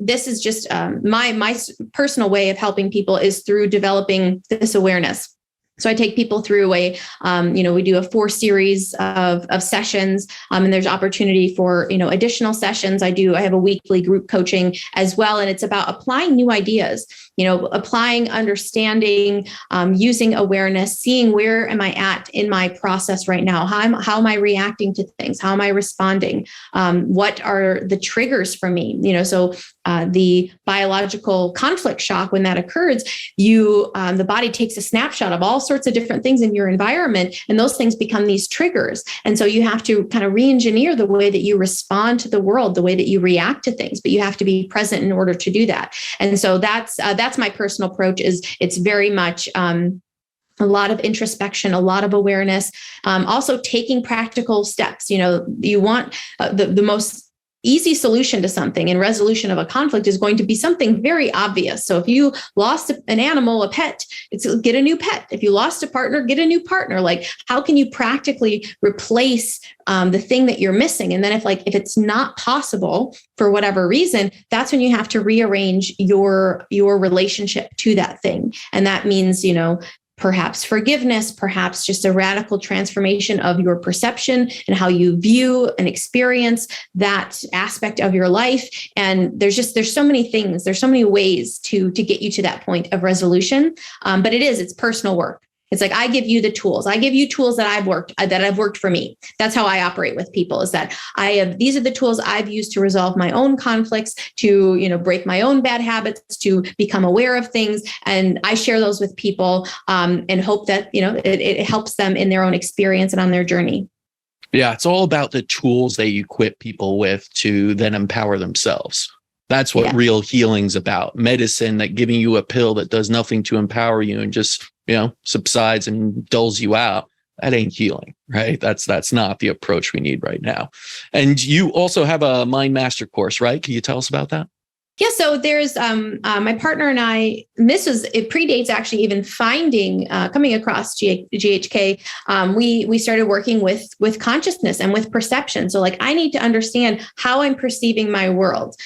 This is just my personal way of helping people is through developing this awareness. So I take people through we do a 4 series of sessions, and there's opportunity for, additional sessions. I have a weekly group coaching as well. And it's about applying new ideas, applying understanding, using awareness, seeing where am I at in my process right now? How am I reacting to things? How am I responding? What are the triggers for me? So the biological conflict shock, when that occurs, the body takes a snapshot of all sorts of different things in your environment, and those things become these triggers. And so you have to kind of re-engineer the way that you respond to the world, the way that you react to things, but you have to be present in order to do that. And so that's my personal approach. It's very much a lot of introspection, a lot of awareness, also taking practical steps. You want the most easy solution to something, and resolution of a conflict is going to be something very obvious. So if you lost an animal, a pet, it's get a new pet. If you lost a partner, get a new partner. How can you practically replace the thing that you're missing? And then if it's not possible for whatever reason, that's when you have to rearrange your relationship to that thing. And that means, perhaps forgiveness, perhaps just a radical transformation of your perception and how you view and experience that aspect of your life. And there's so many things, there's so many ways to get you to that point of resolution. But it's personal work. It's I give you the tools. I give you tools that I've worked for me. That's how I operate with people, is that these are the tools I've used to resolve my own conflicts, to, break my own bad habits, to become aware of things. And I share those with people and hope that, it helps them in their own experience and on their journey. Yeah, it's all about the tools they equip people with to then empower themselves. That's what real healing's about. Medicine, that giving you a pill that does nothing to empower you and just, subsides and dulls you out. That ain't healing, right? That's not the approach we need right now. And you also have a Mind Master course, right? Can you tell us about that? Yeah, so there's my partner and I, it predates actually even coming across GHK. We started working with consciousness and with perception. So I need to understand how I'm perceiving my world.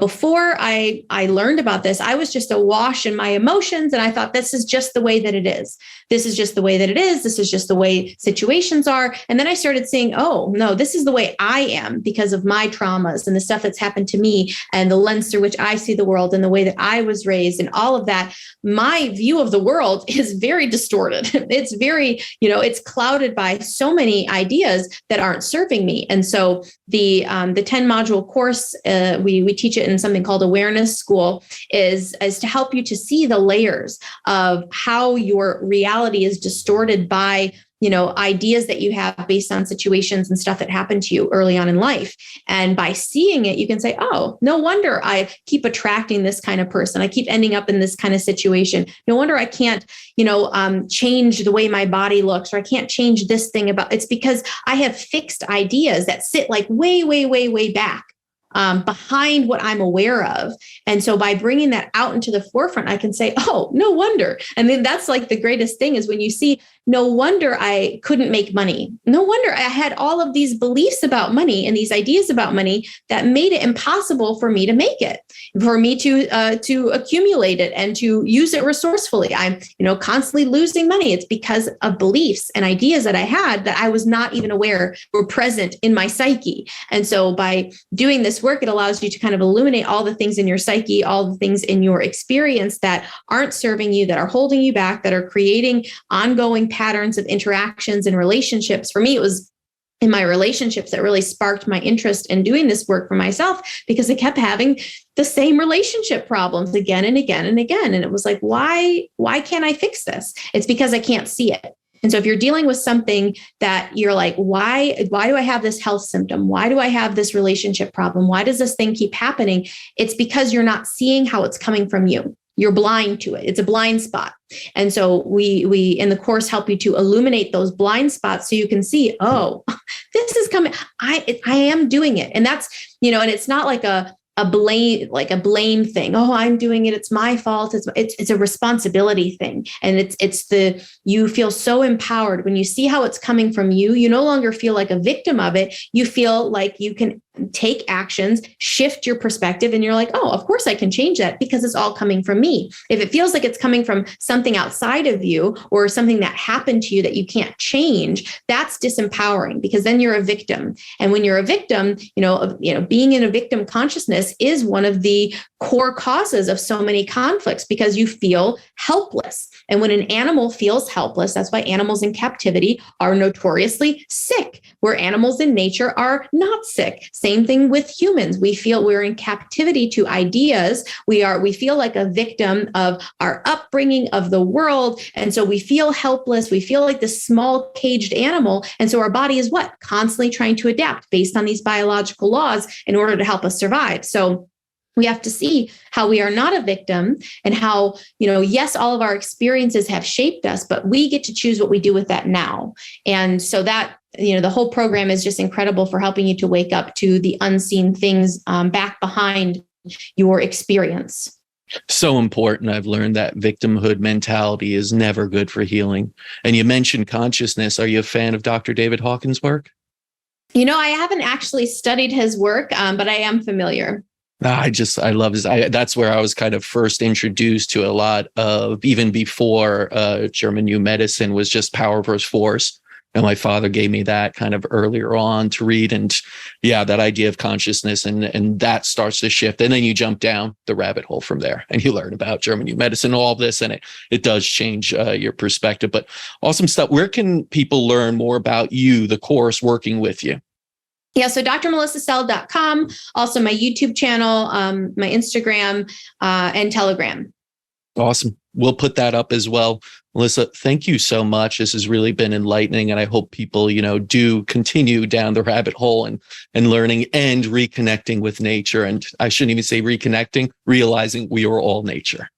Before I learned about this, I was just awash in my emotions. And I thought, this is just the way that it is. This is just the way that it is. This is just the way situations are. And then I started saying, oh, no, this is the way I am because of my traumas and the stuff that's happened to me and the lens through which I see the world and the way that I was raised and all of that. My view of the world is very distorted. It's very, it's clouded by so many ideas that aren't serving me. And so the 10 module course, we teach it in something called Awareness School, is to help you to see the layers of how your reality is distorted by ideas that you have based on situations and stuff that happened to you early on in life. And by seeing it, you can say, oh, no wonder I keep attracting this kind of person. I keep ending up in this kind of situation. No wonder I can't, change the way my body looks, or I can't change this thing it's because I have fixed ideas that sit way, way, way, way back. behind what I'm aware of. And so by bringing that out into the forefront, I can say, oh, no wonder. And then that's like the greatest thing is when you see, no wonder I couldn't make money. No wonder I had all of these beliefs about money and these ideas about money that made it impossible for me to make it, for me to accumulate it and to use it resourcefully. I'm, constantly losing money. It's because of beliefs and ideas that I had that I was not even aware were present in my psyche. And so by doing this work, it allows you to kind of illuminate all the things in your psyche, all the things in your experience that aren't serving you, that are holding you back, that are creating ongoing patterns of interactions and relationships. For me, it was in my relationships that really sparked my interest in doing this work for myself, because I kept having the same relationship problems again and again and again. And it was like, why can't I fix this? It's because I can't see it. And so if you're dealing with something that you're like, why do I have this health symptom? Why do I have this relationship problem? Why does this thing keep happening? It's because you're not seeing how it's coming from you. You're blind to it. It's a blind spot. And so we in the course help you to illuminate those blind spots so you can see, oh, this is coming. I am doing it. And that's, and it's not like a blame thing. Oh, I'm doing it. It's my fault. It's a responsibility thing. And you feel so empowered when you see how it's coming from you. You no longer feel like a victim of it. You feel like you can take actions, shift your perspective, and you're like, oh, of course I can change that because it's all coming from me. If it feels like it's coming from something outside of you or something that happened to you that you can't change, that's disempowering because then you're a victim. And when you're a victim, being in a victim consciousness is one of the core causes of so many conflicts because you feel helpless. And when an animal feels helpless, that's why animals in captivity are notoriously sick, where animals in nature are not sick. Same thing with humans. We feel we're in captivity to ideas. We feel like a victim of our upbringing, of the world. And so we feel helpless. We feel like this small caged animal. And so our body is what? Constantly trying to adapt based on these biological laws in order to help us survive. So we have to see how we are not a victim and how, yes, all of our experiences have shaped us, but we get to choose what we do with that now. And so that, the whole program is just incredible for helping you to wake up to the unseen things back behind your experience. So important. I've learned that victimhood mentality is never good for healing. And you mentioned consciousness. Are you a fan of Dr. David Hawkins' work? I haven't actually studied his work, but I am familiar. I love this. That's where I was kind of first introduced to a lot of, even before German new medicine, was just power versus force. And my father gave me that kind of earlier on to read. And yeah, that idea of consciousness and that starts to shift. And then you jump down the rabbit hole from there and you learn about German new medicine, all of this. And it does change your perspective. But awesome stuff. Where can people learn more about you, the course, working with you? Yeah, so drmelissasell.com, also my YouTube channel, my Instagram, and Telegram. Awesome. We'll put that up as well. Melissa, thank you so much. This has really been enlightening. And I hope people, do continue down the rabbit hole and learning and reconnecting with nature. And I shouldn't even say reconnecting, realizing we are all nature.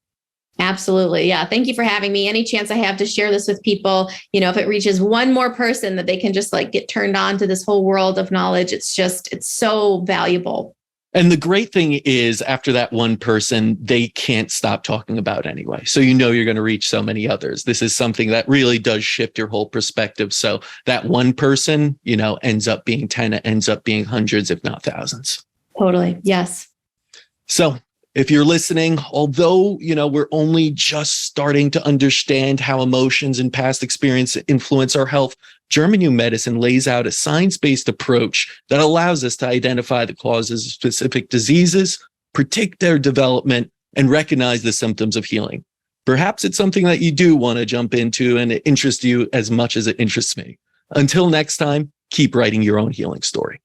Absolutely. Yeah. Thank you for having me. Any chance I have to share this with people, if it reaches one more person that they can just get turned on to this whole world of knowledge, it's so valuable. And the great thing is after that one person, they can't stop talking about it anyway. So, you're going to reach so many others. This is something that really does shift your whole perspective. So that one person, ends up being 10, it ends up being hundreds, if not thousands. Totally. Yes. So if you're listening, although, we're only just starting to understand how emotions and past experience influence our health, German new medicine lays out a science-based approach that allows us to identify the causes of specific diseases, predict their development, and recognize the symptoms of healing. Perhaps it's something that you do want to jump into and it interests you as much as it interests me. Until next time, keep writing your own healing story.